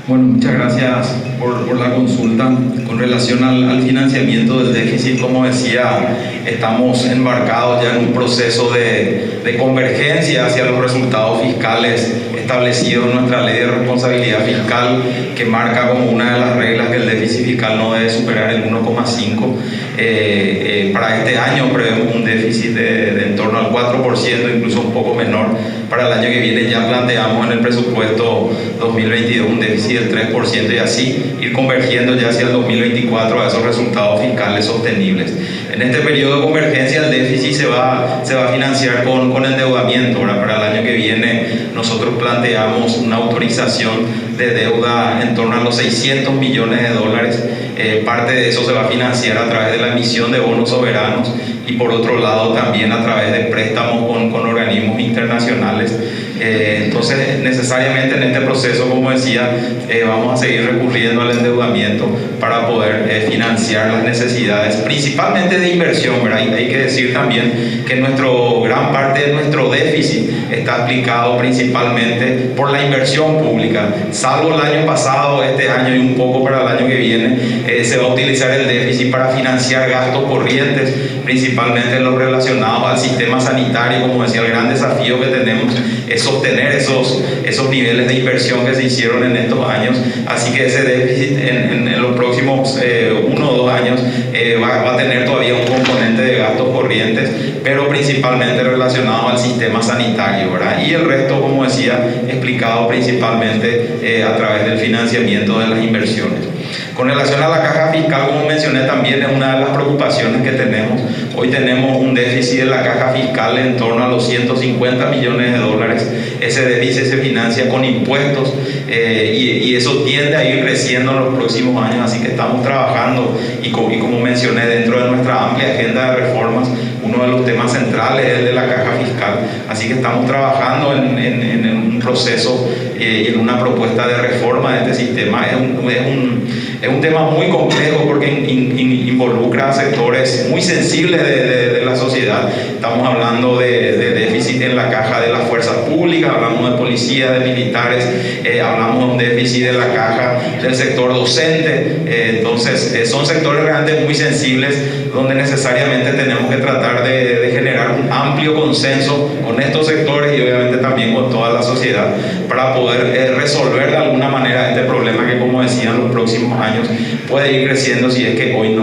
Bueno, muchas gracias por la consulta. Con relación al financiamiento del déficit, como decía, estamos embarcados ya en un proceso de convergencia hacia los resultados fiscales establecidos en nuestra ley de responsabilidad fiscal, que marca como una de las reglas que el déficit fiscal no debe superar el 1,5%. Para este año prevemos un déficit de en torno al 4%, incluso un poco menor. Para el año que viene ya planteamos en el presupuesto 2022 un déficit del 3%, y así ir convergiendo ya hacia el 2024 a esos resultados fiscales sostenibles. En este periodo de convergencia el déficit se va a financiar con endeudamiento. Ahora, para el año que viene nosotros planteamos una autorización de deuda en torno a los $600 millones. Parte de eso se va a financiar a través de la emisión de bonos soberanos, y por otro lado también a través de préstamos con organismos internacionales. Entonces, necesariamente en este proceso, como decía, vamos a seguir recurriendo al endeudamiento para poder financiar las necesidades, principalmente de inversión, ¿verdad? Y hay que decir también que gran parte de nuestro déficit está aplicado principalmente por la inversión pública. Salvo el año pasado, este año y un poco para el año que viene, se va a utilizar el déficit para financiar gastos corrientes, principalmente los relacionados al sistema sanitario. Como decía, el gran desafío que tenemos es sostener esos niveles de inversión que se hicieron en estos años. Así que ese déficit en los próximos 1 o 2 años va a tener todavía un componente de gastos corrientes, pero principalmente relacionado al sistema sanitario, ¿verdad? Y el resto, como decía, explicado principalmente a través del financiamiento de las inversiones. Con relación a la caja fiscal, como mencioné, también es una de las preocupaciones que tenemos. Hoy tenemos un déficit de la caja fiscal en torno a los $150 millones. Ese déficit se financia con impuestos, y eso tiende a ir creciendo en los próximos años. Así que estamos trabajando, y como mencioné, dentro de nuestra amplia agenda de reformas, uno de los temas centrales es el de la caja fiscal. Así que estamos trabajando en un proceso y en una propuesta de reforma de este sistema. Es un tema muy complejo porque involucra a sectores muy sensibles de la sociedad. Estamos hablando de déficit en la caja de las fuerzas públicas, hablamos de policía, de militares, hablamos de un déficit en la caja del sector docente. Entonces, son sectores realmente muy sensibles donde necesariamente tenemos que tratar de generar un amplio consenso con estos sectores y obviamente también con toda la sociedad para poder resolver de alguna manera este problema que, como decía, en los próximos años puede ir creciendo si es que hoy no